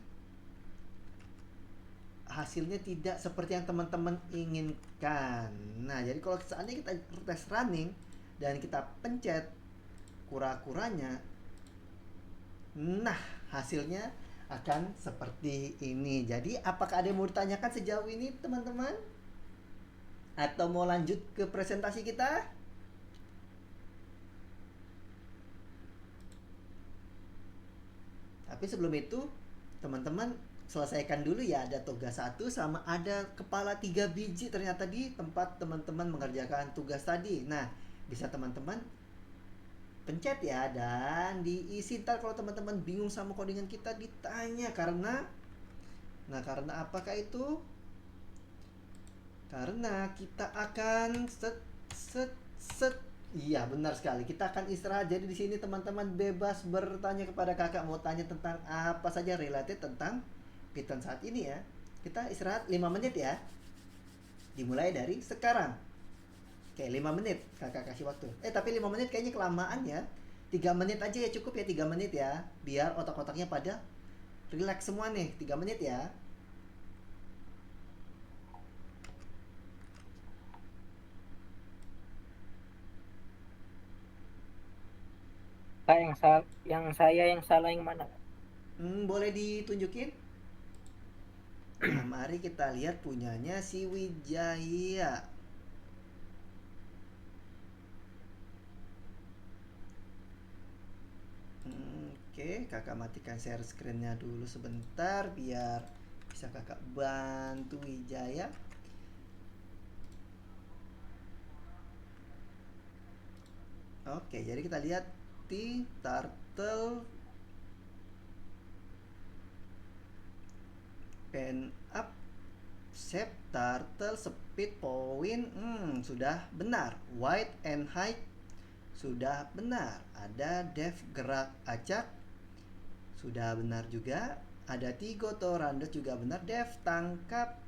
hasilnya tidak seperti yang teman-teman inginkan. Nah, jadi kalau seandainya kita tes running dan kita pencet kura-kuranya, nah hasilnya akan seperti ini. Jadi apakah ada yang mau ditanyakan sejauh ini teman-teman? Atau mau lanjut ke presentasi kita? Tapi sebelum itu teman-teman selesaikan dulu ya, ada tugas 1 sama ada kepala 3 biji ternyata di tempat teman-teman mengerjakan tugas tadi. Nah, bisa teman-teman pencet ya dan diisi. Ntar kalau teman-teman bingung sama codingan kita ditanya karena apakah itu? Karena kita akan iya, benar sekali. Kita akan istirahat. Jadi di sini teman-teman bebas bertanya kepada kakak, mau tanya tentang apa saja related tentang Python saat ini ya. Kita istirahat 5 menit ya. Dimulai dari sekarang. Oke, 5 menit kakak kasih waktu. Tapi 5 menit kayaknya kelamaan ya. 3 menit aja ya, cukup ya 3 menit ya. Biar otak-otaknya pada Relax semua nih, 3 menit ya. Kak, yang saya yang salah yang mana, Kak? Boleh ditunjukin? Nah, mari kita lihat punyanya si Wijaya. Oke, kakak matikan share screen-nya dulu sebentar biar bisa kakak bantu Wijaya. Oke, jadi kita lihat di turtle pen up shape turtle speed point sudah benar. Wide and height sudah benar. Ada depth gerak acak sudah benar juga. Ada tigo randos juga benar. Depth tangkap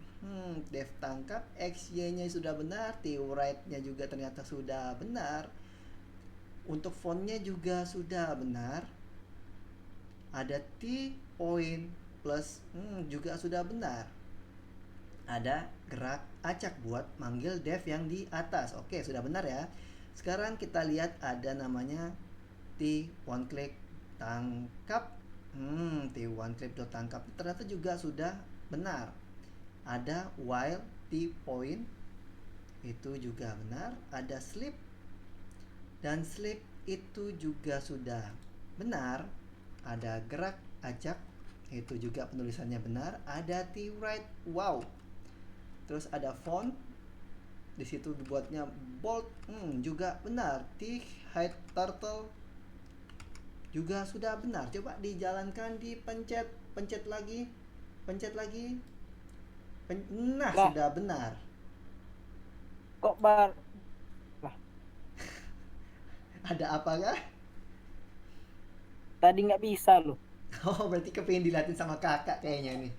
depth tangkap XY nya sudah benar. T-right nya juga ternyata sudah benar. Untuk fontnya juga sudah benar. Ada T point plus juga sudah benar. Ada gerak acak buat manggil dev yang di atas. Oke, sudah benar ya. Sekarang kita lihat ada namanya T one click tangkap. T one click dot tangkap ternyata juga sudah benar. Ada while T point itu juga benar. Ada slip dan slip itu juga sudah benar. Ada gerak acak itu juga penulisannya benar. Ada T-right, wow. Terus ada font di situ dibuatnya bold, juga benar. T-height turtle juga sudah benar. Coba dijalankan, dipencet, pencet lagi, nah Lah, sudah benar. kok bar lah, Ada apa kah? tadi nggak bisa loh. Oh, berarti kepingin dilatih sama kakak kayaknya nih.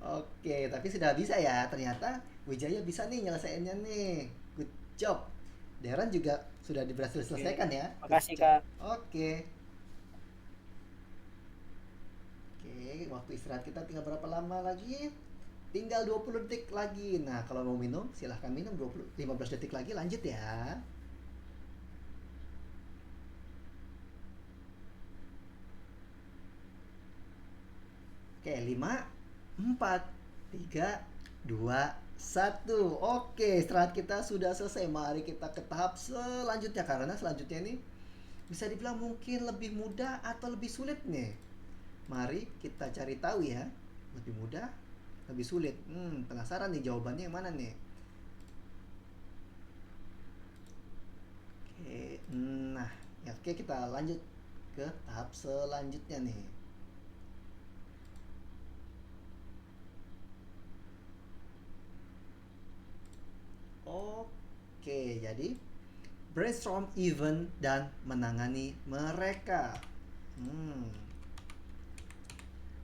Oke, tapi sudah bisa ya. Ternyata Wijaya bisa nih nyelesainnya nih. Good job. Darren juga sudah berhasil Oke. selesaikan ya. Good Makasih, job. Kak. Oke. Oke, waktu istirahat kita tinggal berapa lama lagi? Tinggal 20 detik lagi. Nah, kalau mau minum, silahkan minum 15 detik lagi lanjut ya. Oke, 5, 4, 3, 2, 1. Oke, istirahat kita sudah selesai. Mari kita ke tahap selanjutnya. Karena selanjutnya ini bisa dibilang mungkin lebih mudah atau lebih sulit nih. Mari kita cari tahu ya. Lebih mudah, lebih sulit. Penasaran nih jawabannya yang mana nih? Oke, nah, ya oke kita lanjut ke tahap selanjutnya nih. Oke, jadi brainstorm event dan menangani mereka.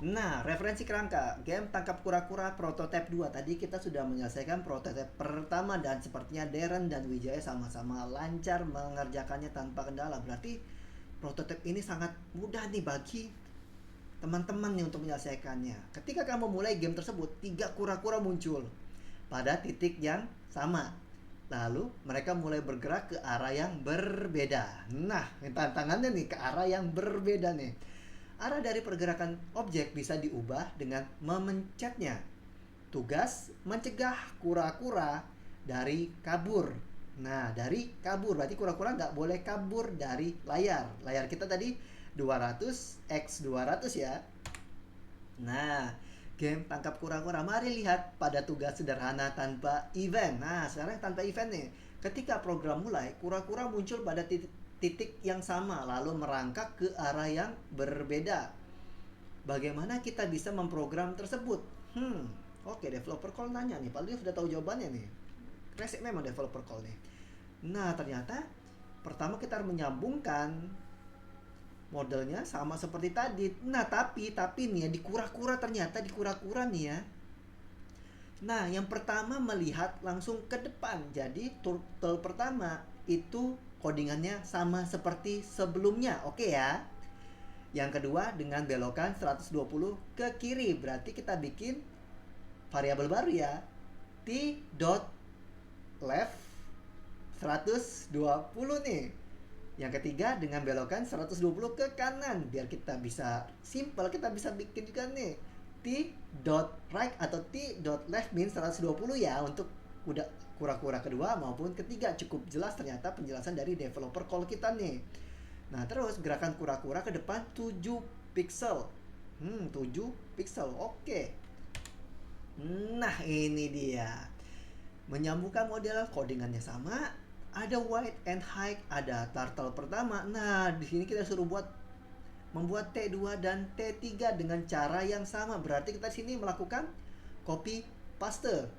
Nah, referensi kerangka game tangkap kura-kura prototipe 2. Tadi kita sudah menyelesaikan prototipe pertama dan sepertinya Darren dan Wijaya sama-sama lancar mengerjakannya tanpa kendala. Berarti prototipe ini sangat mudah nih bagi teman-teman nih untuk menyelesaikannya. Ketika kamu mulai game tersebut, 3 kura-kura muncul pada titik yang sama. Lalu mereka mulai bergerak ke arah yang berbeda. Nah, tantangannya nih ke arah yang berbeda nih. Arah dari pergerakan objek bisa diubah dengan memencetnya. Tugas mencegah kura-kura dari kabur. Nah, dari kabur berarti kura-kura nggak boleh kabur dari layar. Layar kita tadi 200 x 200 ya. Nah, game tangkap kura-kura. Mari lihat pada tugas sederhana tanpa event. Nah, sekarang tanpa event nih. Ketika program mulai, kura-kura muncul pada titik yang sama lalu merangkak ke arah yang berbeda. Bagaimana kita bisa memprogram tersebut? Oke, developer call nanya nih. Padahal dia sudah tahu jawabannya nih. Resik memang developer call nih. Nah, ternyata pertama kita harus menyambungkan modelnya sama seperti tadi. Nah, tapi nih ya di kura-kura ternyata di kura-kura nih ya. Nah, yang pertama melihat langsung ke depan. Jadi turtle pertama itu codingannya sama seperti sebelumnya. Oke ya. Yang kedua dengan belokan 120 ke kiri, berarti kita bikin variabel baru ya. T dot left 120 nih. Yang ketiga dengan belokan 120 ke kanan, biar kita bisa simple, kita bisa bikin juga nih T dot right atau T dot left means 120 ya untuk udah kura-kura kedua maupun ketiga. Cukup jelas ternyata penjelasan dari developer call kita nih. Nah, terus gerakan kura-kura ke depan 7 pixel. 7 pixel. Oke. Nah, ini dia. Menyambungkan model codingannya sama. Ada wide and height, ada turtle pertama. Nah, di sini kita suruh membuat T2 dan T3 dengan cara yang sama. Berarti kita sini melakukan copy paste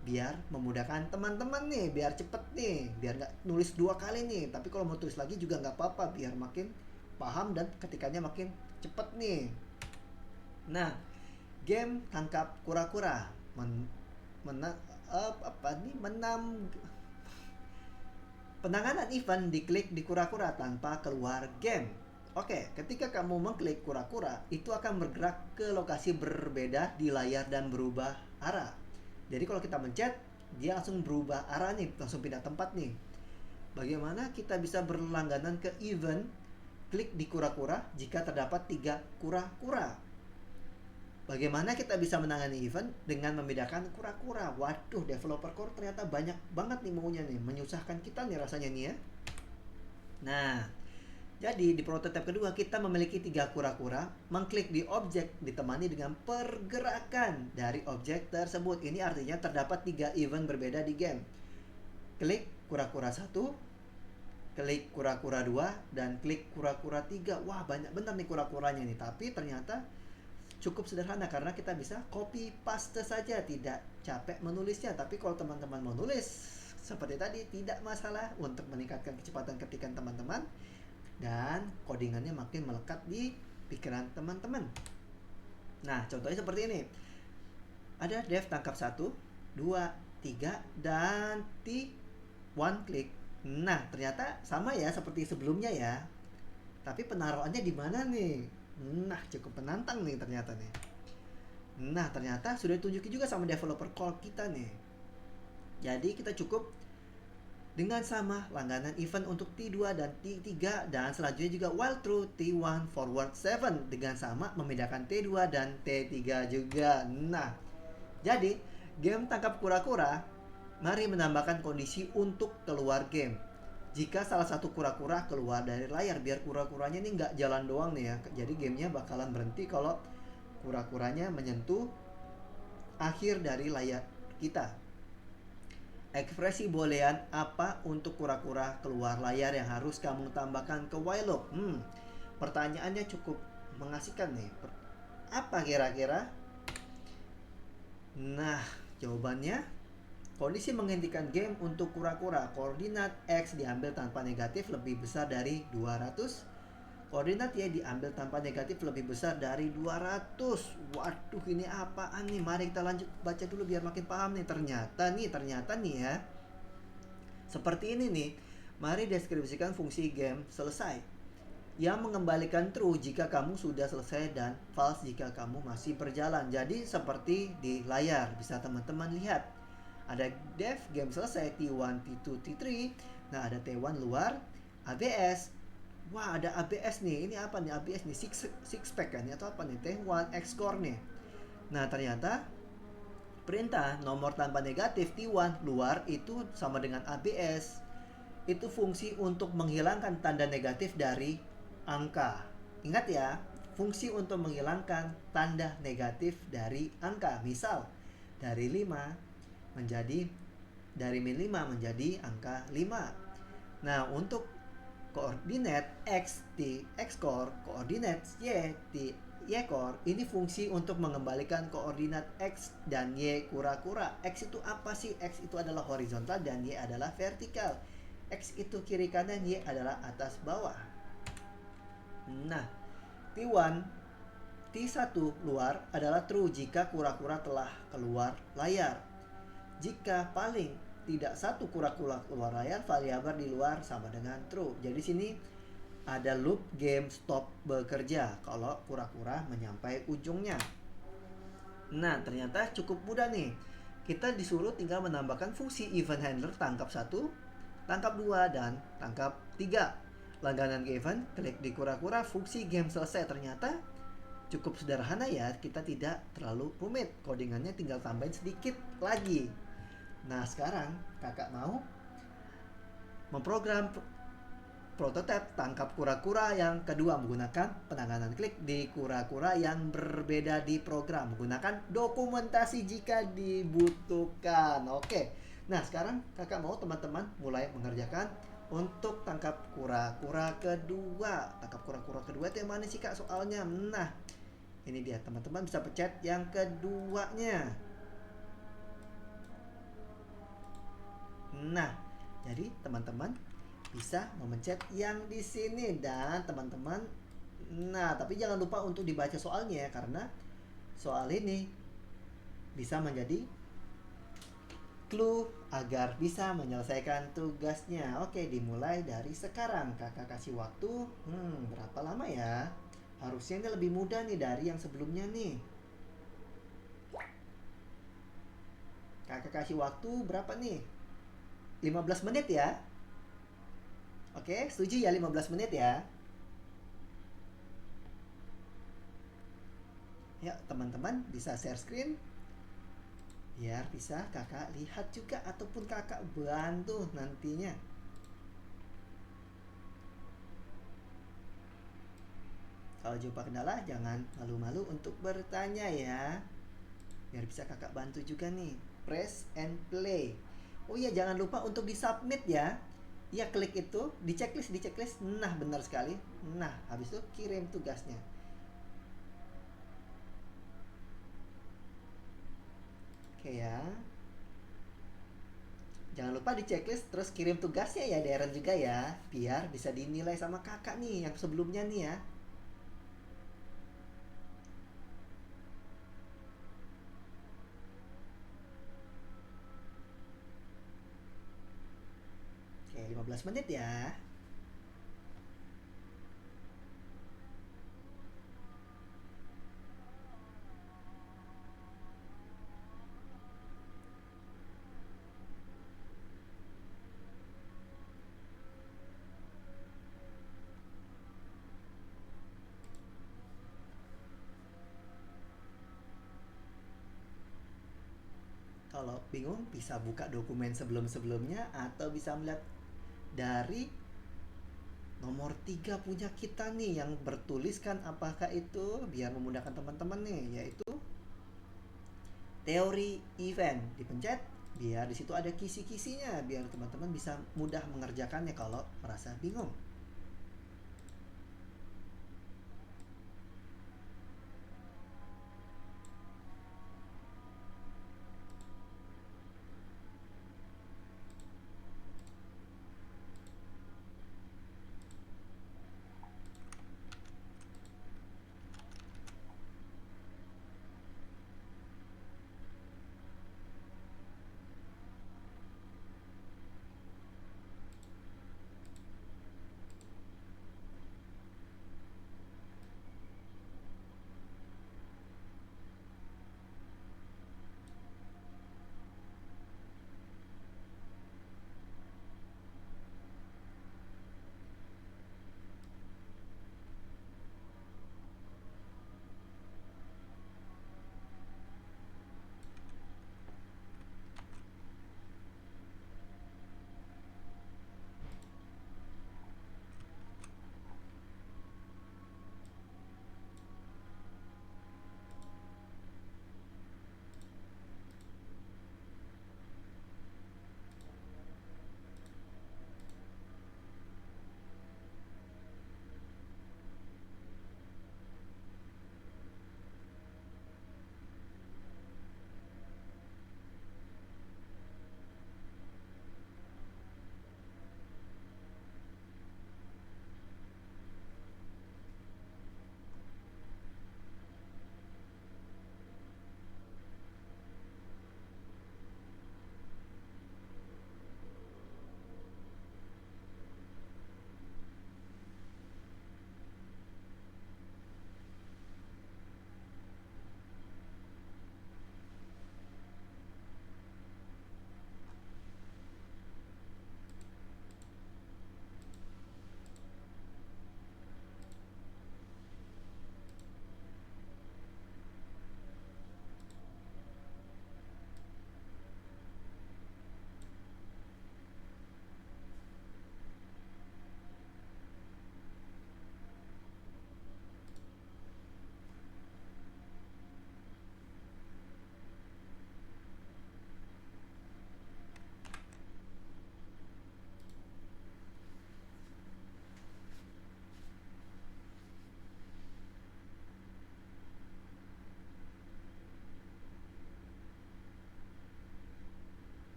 biar memudahkan teman-teman nih, biar cepet nih, biar nggak nulis 2 kali nih. Tapi kalau mau tulis lagi juga nggak apa-apa, biar makin paham dan ketikanya makin cepet nih. Nah, game tangkap kura-kura penanganan event diklik di kura-kura tanpa keluar game. Oke, ketika kamu mengklik kura-kura, itu akan bergerak ke lokasi berbeda di layar dan berubah arah. Jadi kalau kita mencet, dia langsung berubah arah nih, langsung pindah tempat nih. Bagaimana kita bisa berlangganan ke event klik di kura-kura jika terdapat 3 kura-kura? Bagaimana kita bisa menangani event dengan membedakan kura-kura? Waduh, developer core ternyata banyak banget nih maunya nih, menyusahkan kita nih rasanya nih ya. Nah, jadi di prototipe kedua kita memiliki 3 kura-kura, mengklik di objek ditemani dengan pergerakan dari objek tersebut. Ini artinya terdapat 3 event berbeda di game. Klik kura-kura 1, klik kura-kura 2, dan klik kura-kura 3. Wah, banyak bener nih kura-kuranya nih, tapi ternyata cukup sederhana karena kita bisa copy paste saja, tidak capek menulisnya. Tapi kalau teman-teman mau nulis seperti tadi, tidak masalah untuk meningkatkan kecepatan ketikan teman-teman dan codingannya makin melekat di pikiran teman-teman. Nah, contohnya seperti ini. Ada def tangkap 1, 2, 3 dan T1 klik. Nah, ternyata sama ya seperti sebelumnya ya. Tapi penaruhannya di mana nih? Nah, cukup menantang nih ternyata nih. Nah, ternyata sudah ditunjukin juga sama developer call kita nih. Jadi kita cukup dengan sama langganan event untuk T2 dan T3 dan selanjutnya juga while true T1 forward 7 dengan sama membedakan T2 dan T3 juga. Nah, jadi game tangkap kura-kura, mari menambahkan kondisi untuk keluar game. Jika salah satu kura-kura keluar dari layar, biar kura-kuranya ini nggak jalan doang nih ya. Jadi gamenya bakalan berhenti kalau kura-kuranya menyentuh akhir dari layar kita. Ekspresi boolean apa untuk kura-kura keluar layar yang harus kamu tambahkan ke while loop? Pertanyaannya cukup mengasihkan nih. Apa kira-kira? Nah, jawabannya kondisi menghentikan game untuk kura-kura. Koordinat X diambil tanpa negatif lebih besar dari 200. Koordinat Y diambil tanpa negatif lebih besar dari 200. Waduh, ini apaan nih? Mari kita lanjut baca dulu biar makin paham nih. Ternyata nih ya. Seperti ini nih. Mari deskripsikan fungsi game selesai, yang mengembalikan true jika kamu sudah selesai dan false jika kamu masih berjalan. Jadi seperti di layar, bisa teman-teman lihat. Ada def game selesai T1, T2, T3. Nah, ada T1 luar, ABS. Wah, ada ABS nih. Ini apa nih ABS nih? Six pack kan? Atau apa nih? T1 X-core nih. Nah, ternyata perintah nomor tanpa negatif T1 luar itu sama dengan ABS. Itu fungsi untuk menghilangkan tanda negatif dari angka. Ingat ya, fungsi untuk menghilangkan tanda negatif dari angka. Misal, dari 5 menjadi dari min 5 menjadi angka 5. Nah, untuk koordinat X di X-core, koordinat Y di Y-core, ini fungsi untuk mengembalikan koordinat X dan Y kura-kura. X itu apa sih? X itu adalah horizontal dan Y adalah vertikal. X itu kiri kanan, Y adalah atas bawah. Nah, T1 T1 luar adalah true jika kura-kura telah keluar layar. Jika paling tidak satu kura-kura keluar layar, variabel di luar sama dengan true. Jadi sini ada loop game stop bekerja kalau kura-kura menyampai ujungnya. Nah, ternyata cukup mudah nih. Kita disuruh tinggal menambahkan fungsi event handler tangkap 1, tangkap 2, dan tangkap 3. Langganan ke event, klik di kura-kura, fungsi game selesai. Ternyata cukup sederhana ya, kita tidak terlalu rumit. Codingannya tinggal tambahin sedikit lagi. Nah, sekarang kakak mau memprogram prototipe tangkap kura-kura yang kedua menggunakan penanganan klik di kura-kura yang berbeda di program, menggunakan dokumentasi jika dibutuhkan. Oke. Nah, sekarang kakak mau teman-teman mulai mengerjakan untuk tangkap kura-kura kedua. Tangkap kura-kura kedua itu yang mana sih kak soalnya? Nah, ini dia, teman-teman bisa pencet yang keduanya. Nah, jadi teman-teman bisa memencet yang di sini dan teman-teman, nah tapi jangan lupa untuk dibaca soalnya karena soal ini bisa menjadi clue agar bisa menyelesaikan tugasnya. Oke, dimulai dari sekarang. Kakak kasih waktu berapa lama ya? Harusnya ini lebih mudah nih dari yang sebelumnya nih. Kakak kasih waktu berapa nih? 15 menit ya. Oke, setuju ya 15 menit ya? Ya, teman-teman bisa share screen biar bisa kakak lihat juga ataupun kakak bantu nantinya. Kalau jumpa kendala jangan malu-malu untuk bertanya ya. Biar bisa kakak bantu juga nih. Press and play. Oh iya, jangan lupa untuk di submit ya. Ya, klik itu di checklist, di checklist. Nah, benar sekali. Nah, habis itu kirim tugasnya. Oke ya. Jangan lupa di checklist terus kirim tugasnya ya Darren juga ya. Biar bisa dinilai sama kakak nih yang sebelumnya nih ya. Oke, 15 menit ya. Kalau bingung bisa buka dokumen sebelum-sebelumnya atau bisa melihat dari nomor 3 punya kita nih yang bertuliskan apakah itu biar memudahkan teman-teman nih, yaitu teori event. Dipencet biar di situ ada kisi-kisinya biar teman-teman bisa mudah mengerjakannya kalau merasa bingung.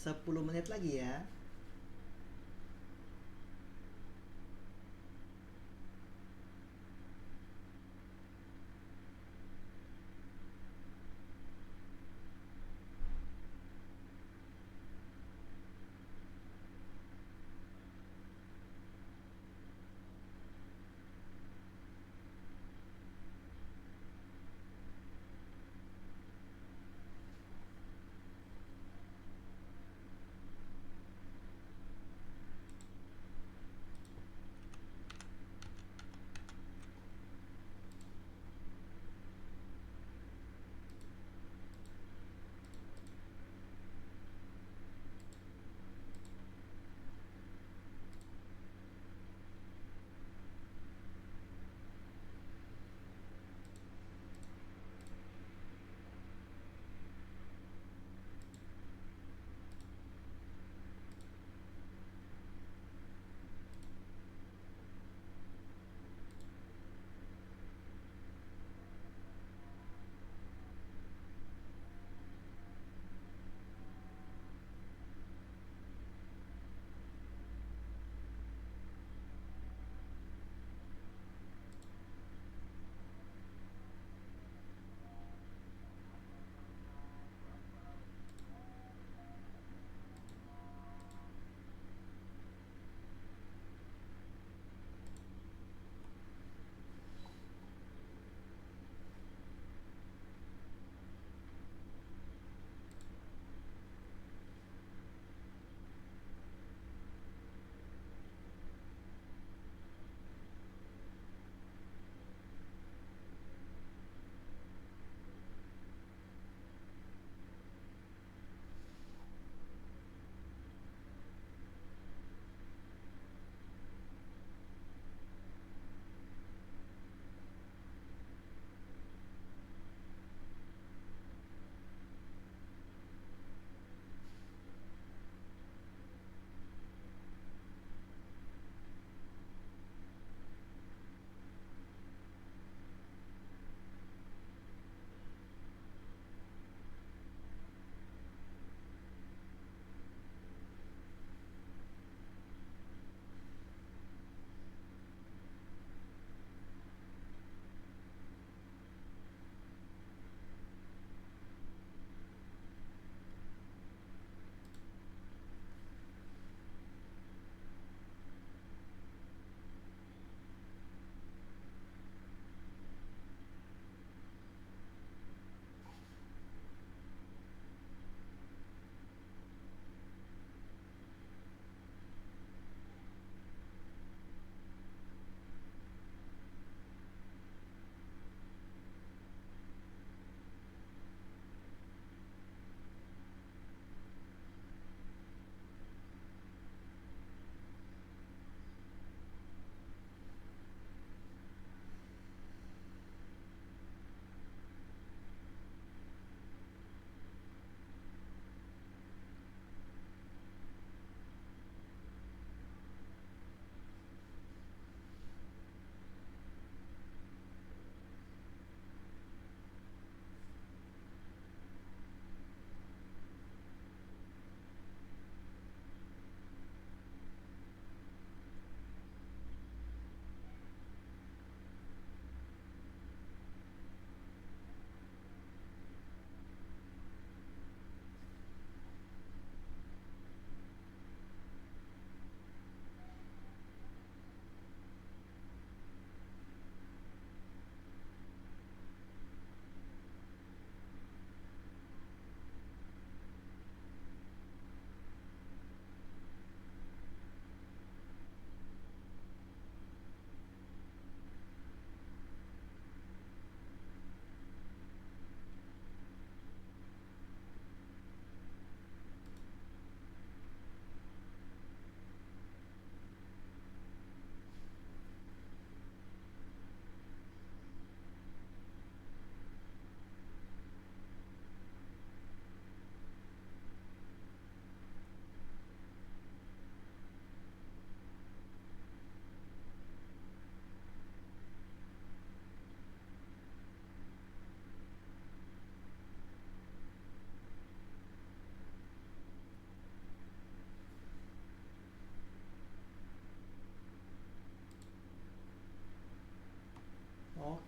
10 menit lagi ya.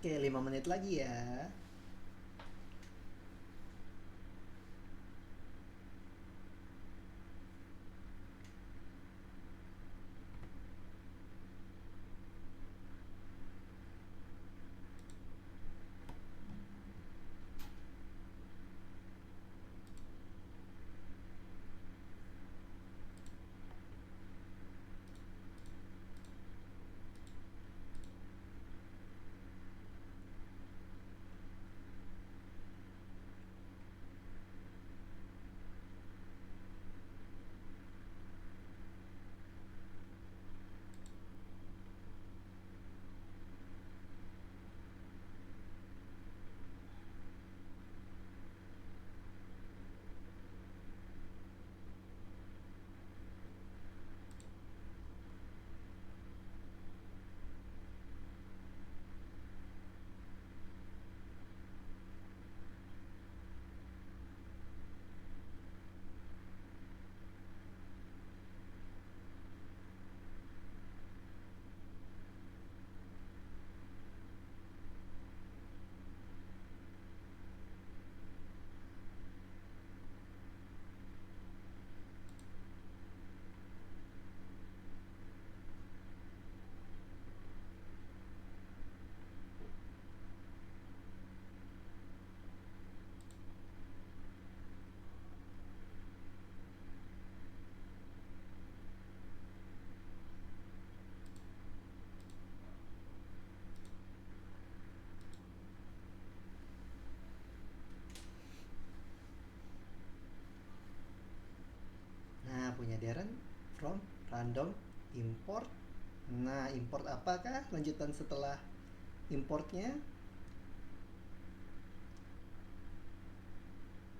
Oke, 5 menit lagi ya. Nah, punya Darren from random import. Nah, import apakah lanjutan setelah importnya?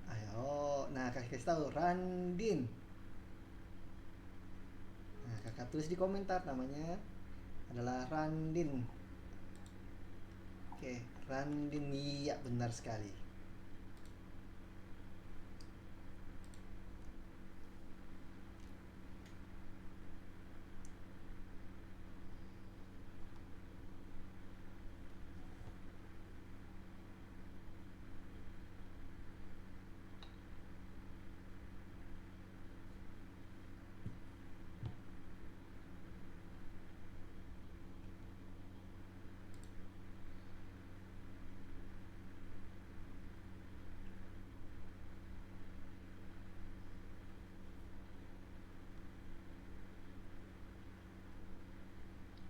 Ayo, nah kakak kasih tahu Randin. Nah, kakak tulis di komentar namanya adalah Randin. Oke, Randin, iya benar sekali.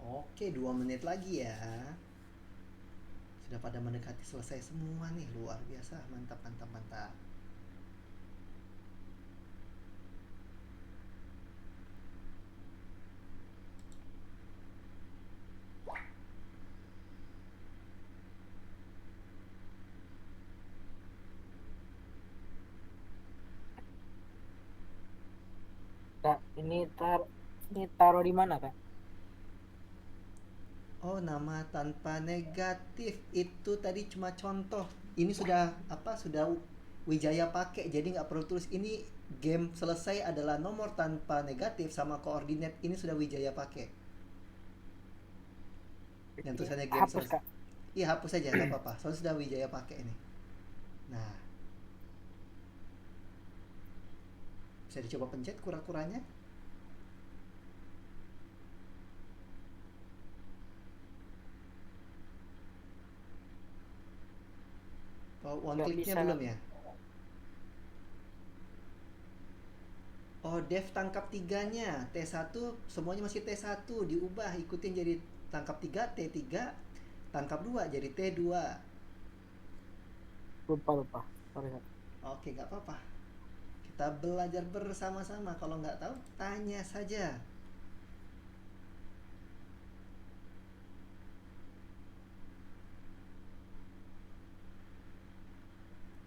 Oke, 2 menit lagi ya. Sudah pada mendekati selesai semua nih, luar biasa, mantap mantap mantap. Kak, ini taruh di mana, Kak? Oh, nama tanpa negatif itu tadi cuma contoh. Ini sudah apa? Sudah Wijaya pakai, jadi nggak perlu tulis. Ini game selesai adalah nomor tanpa negatif sama koordinat. Ini sudah Wijaya pakai. Yang Iya, tulisannya game hapus, selesai. Kak. Iya, hapus saja, nggak apa-apa. Soalnya sudah Wijaya pakai ini. Nah, bisa dicoba pencet kura-kuranya. Oh, one Nggak clicknya bisa, belum Kak. ya? Oh, Dev tangkap tiganya. T1 semuanya masih T1, diubah ikutin jadi tangkap 3 T3, tangkap 2 jadi T2. Lupa, lupa. Sorry, Kak. Oke, nggak apa-apa. Kita belajar bersama-sama. Kalau nggak tahu, tanya saja.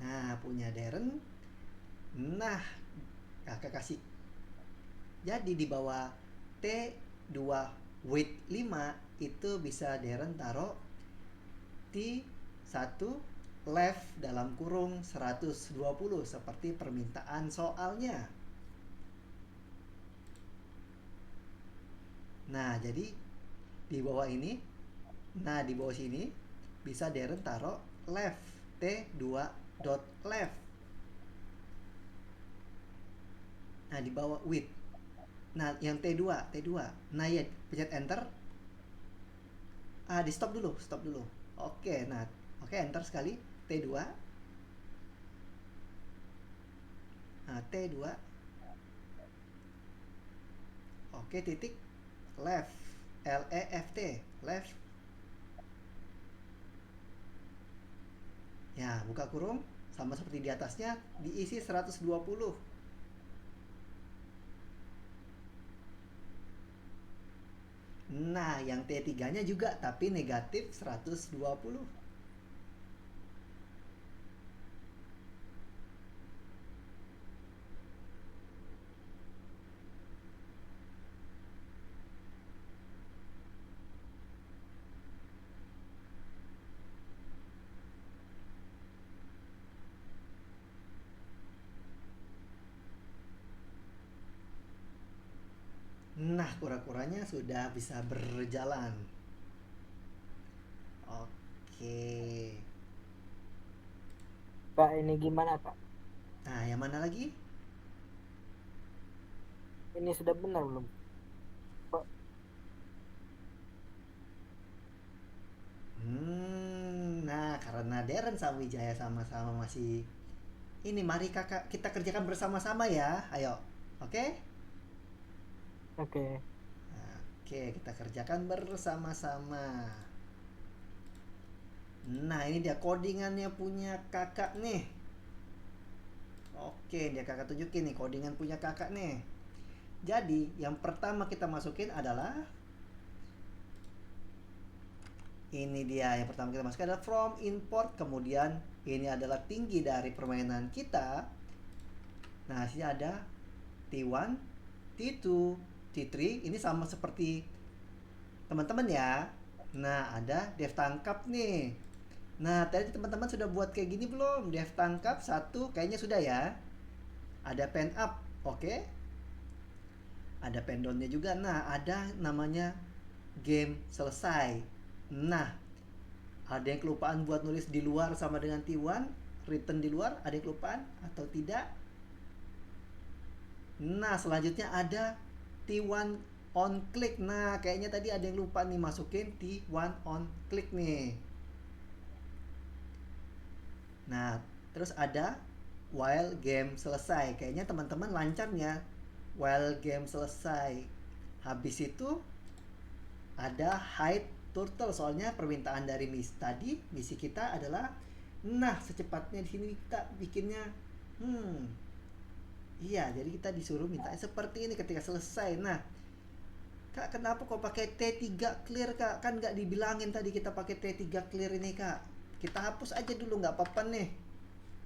Nah, punya Darren. Nah, kakak kasih. Jadi di bawah T2 weight 5 itu bisa Darren taruh T1 left dalam kurung 120 seperti permintaan soalnya. Nah, jadi di bawah ini, nah di bawah sini bisa Darren taruh left, T2 dot left. Nah, di bawah width. Nah, yang T2. Nah, ya, pencet enter. Di stop dulu. Oke, nah, oke, enter sekali. T2. Nah, T2. Oke, titik left. LEFT, left. Ya, buka kurung sama seperti di atasnya, diisi 120. Nah, yang T3-nya juga tapi negatif 120. Nah, kura-kuranya sudah bisa berjalan. Oke. Kak, ini gimana Kak? Nah, yang mana lagi? Ini sudah benar belum? Kok Nah, karena Darren sama Wijaya sama-sama masih ini, mari kakak kita kerjakan bersama-sama ya. Ayo. Oke? oke. Oke, kita kerjakan bersama-sama. Nah, ini dia codingannya punya kakak nih. Oke, dia kakak tunjukin nih codingan punya kakak nih. Jadi, yang pertama kita masukin adalah ini dia, yang pertama kita masukkan adalah from import, kemudian ini adalah tinggi dari permainan kita. Nah, sini ada T1, T2, T3. Ini sama seperti teman-teman ya. Nah, ada def tangkap nih. Nah, tadi teman-teman sudah buat kayak gini belum? Def tangkap 1 kayaknya sudah ya. Ada pen up, oke. Ada pen down-nya juga. Nah, ada namanya game selesai. Nah, ada yang kelupaan buat nulis di luar sama dengan T1, written di luar, ada yang kelupaan atau tidak? Nah, selanjutnya ada T1 on click. Nah, kayaknya tadi ada yang lupa nih masukin T1 on click nih. Nah, terus ada while game selesai. Kayaknya teman-teman lancarnya while game selesai. Habis itu ada hide turtle, soalnya permintaan dari misi kita adalah, nah, secepatnya di sini kita bikinnya iya, jadi kita disuruh minta seperti ini ketika selesai. Nah, Kak, kenapa kok pakai T3 clear, Kak? Kan nggak dibilangin tadi kita pakai T3 clear ini, Kak. Kita hapus aja dulu, nggak apa-apa nih.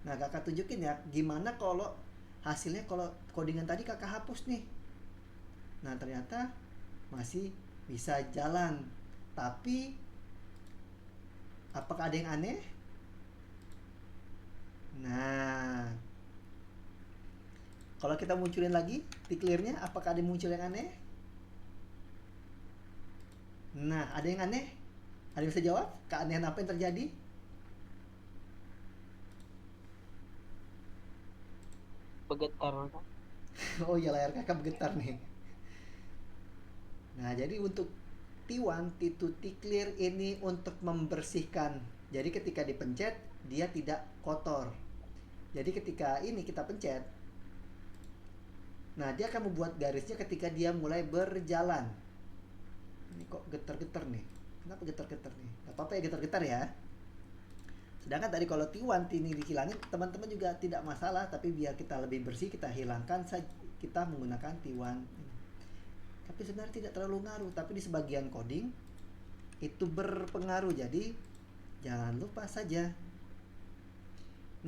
Nah, kakak tunjukin ya, gimana kalau hasilnya kalau codingan tadi kakak hapus nih. Nah, ternyata masih bisa jalan. Tapi, apakah ada yang aneh? Nah, kalau kita munculin lagi di clearnya, apakah ada yang muncul yang aneh? Nah, ada yang aneh? Ada yang bisa jawab? Keanehan apa yang terjadi? Bergetar Kak. Oh iya, layar kakak bergetar nih. Nah, jadi untuk T1, T2, T-clear ini untuk membersihkan. Jadi ketika dipencet, dia tidak kotor. Jadi ketika ini kita pencet, nah, dia akan membuat garisnya ketika dia mulai berjalan. Ini kok getar-getar nih. Kenapa getar-getar nih? Gak apa-apa ya getar-getar ya. Sedangkan tadi kalau T1 ini dihilangin, teman-teman juga tidak masalah. Tapi biar kita lebih bersih, kita hilangkan saja. Kita menggunakan T1. Tapi sebenarnya tidak terlalu ngaruh. Tapi di sebagian coding, itu berpengaruh. Jadi, jangan lupa saja.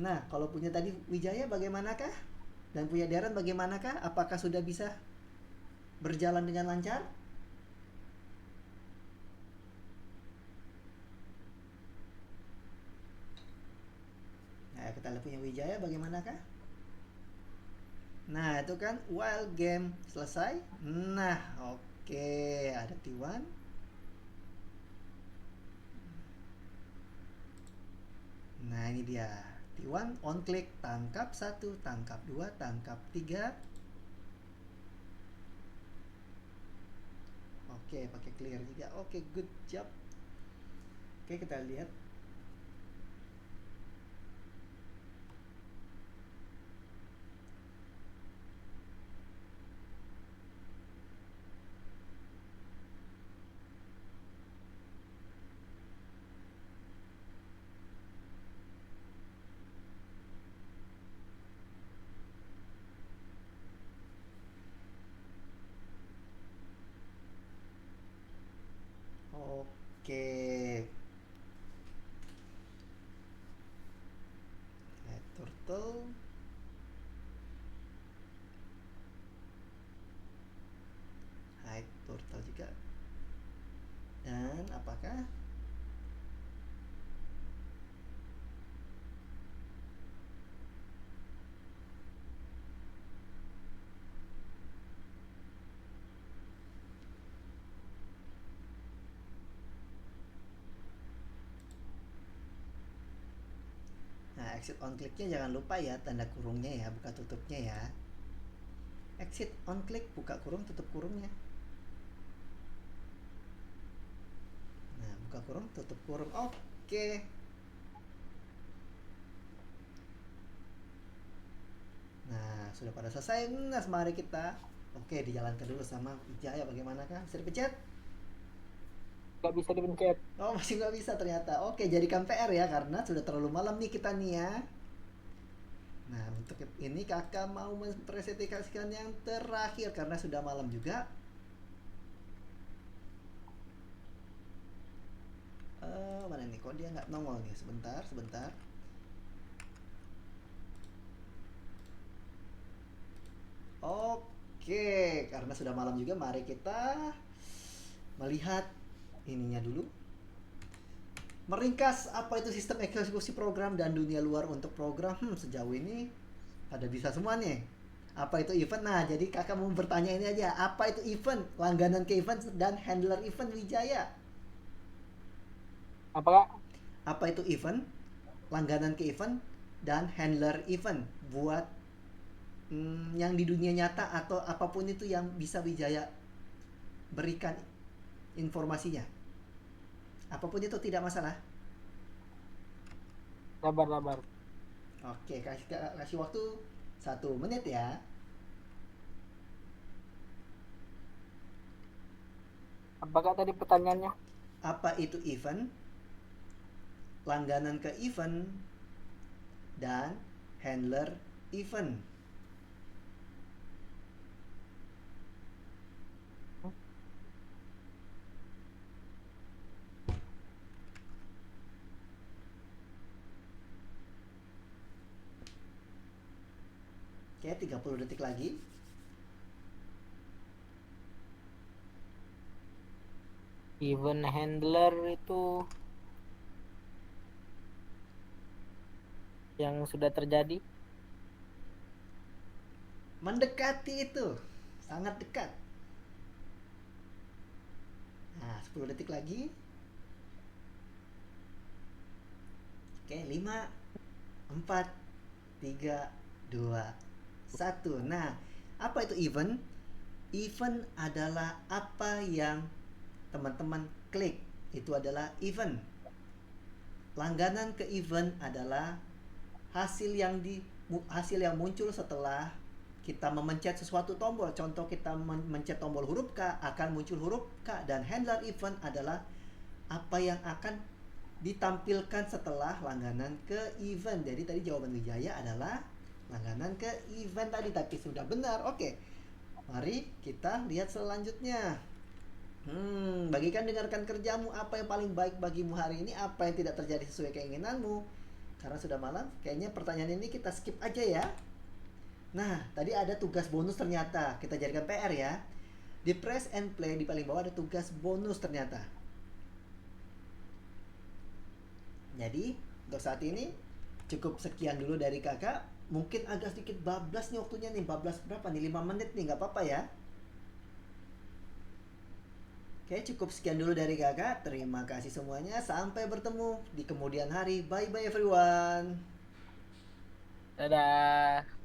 Nah, kalau punya tadi Wijaya bagaimanakah? Dan punya Darren bagaimanakah? Apakah sudah bisa berjalan dengan lancar? Nah, kita lihat punya Wijaya bagaimanakah? Nah, itu kan while game selesai. Nah, oke, ada T1. Nah ini dia. T1 on click, tangkap 1, tangkap 2, tangkap 3. Oke, pakai clear juga. Oke, good job. Oke, kita lihat. Oke. Lihat turtle. Hide turtle juga. Dan apakah Nah, exit on clicknya jangan lupa ya, tanda kurungnya ya, buka tutupnya ya. Exit on click, buka kurung, tutup kurungnya. Nah, buka kurung, tutup kurung. Oke. Nah, sudah pada selesai. Nah, mari kita. Oke, dijalankan dulu sama Wijaya. Bagaimana kah? Bisa dipencet? Nggak bisa dipencet. Oh, masih nggak bisa ternyata. Oke, jadikan PR ya, karena sudah terlalu malam nih kita nih ya. Nah, untuk ini kakak mau mempresentasikan yang terakhir karena sudah malam juga. Mana nih? Kok dia nggak nongol nih? Sebentar, sebentar. Oke, karena sudah malam juga, mari kita melihat ininya dulu. Meringkas apa itu sistem eksekusi program dan dunia luar untuk program. Sejauh ini pada bisa semua nih. Apa itu event? Nah, jadi kakak mau bertanya ini aja. Apa itu event? Langganan ke event dan handler event Wijaya. Apakah Apa itu event? Langganan ke event dan handler event buat yang di dunia nyata atau apapun itu yang bisa Wijaya berikan informasinya. Apapun itu tidak masalah. sabar? Oke, kasih waktu 1 menit ya. Apakah tadi pertanyaannya? Apa itu event? Langganan ke event dan handler event. Oke, 30 detik lagi. Event handler itu yang sudah terjadi. Mendekati itu. Sangat dekat. Nah, 10 detik lagi. Oke, 5, 4, 3, 2, 1. Nah, apa itu event? Event adalah apa yang teman-teman klik. Itu adalah event. Langganan ke event adalah hasil yang muncul setelah kita memencet sesuatu tombol. Contoh, kita mencet tombol huruf K, akan muncul huruf K. Dan handler event adalah apa yang akan ditampilkan setelah langganan ke event. Jadi tadi jawaban Wijaya adalah langganan ke event tadi, tapi sudah benar. Oke, mari kita lihat selanjutnya. Bagikan, dengarkan kerjamu. Apa yang paling baik bagimu hari ini? Apa yang tidak terjadi sesuai keinginanmu? Karena sudah malam, kayaknya pertanyaan ini kita skip aja ya. Nah, tadi ada tugas bonus ternyata. Kita jadikan PR ya. Di press and play di paling bawah ada tugas bonus ternyata. Jadi, untuk saat ini cukup sekian dulu dari kakak. Mungkin agak sedikit bablas nih waktunya nih. Bablas berapa nih? 5 menit nih, nggak apa-apa ya. Oke, cukup sekian dulu dari kakak. Terima kasih semuanya. Sampai bertemu di kemudian hari. Bye bye everyone. Dadah.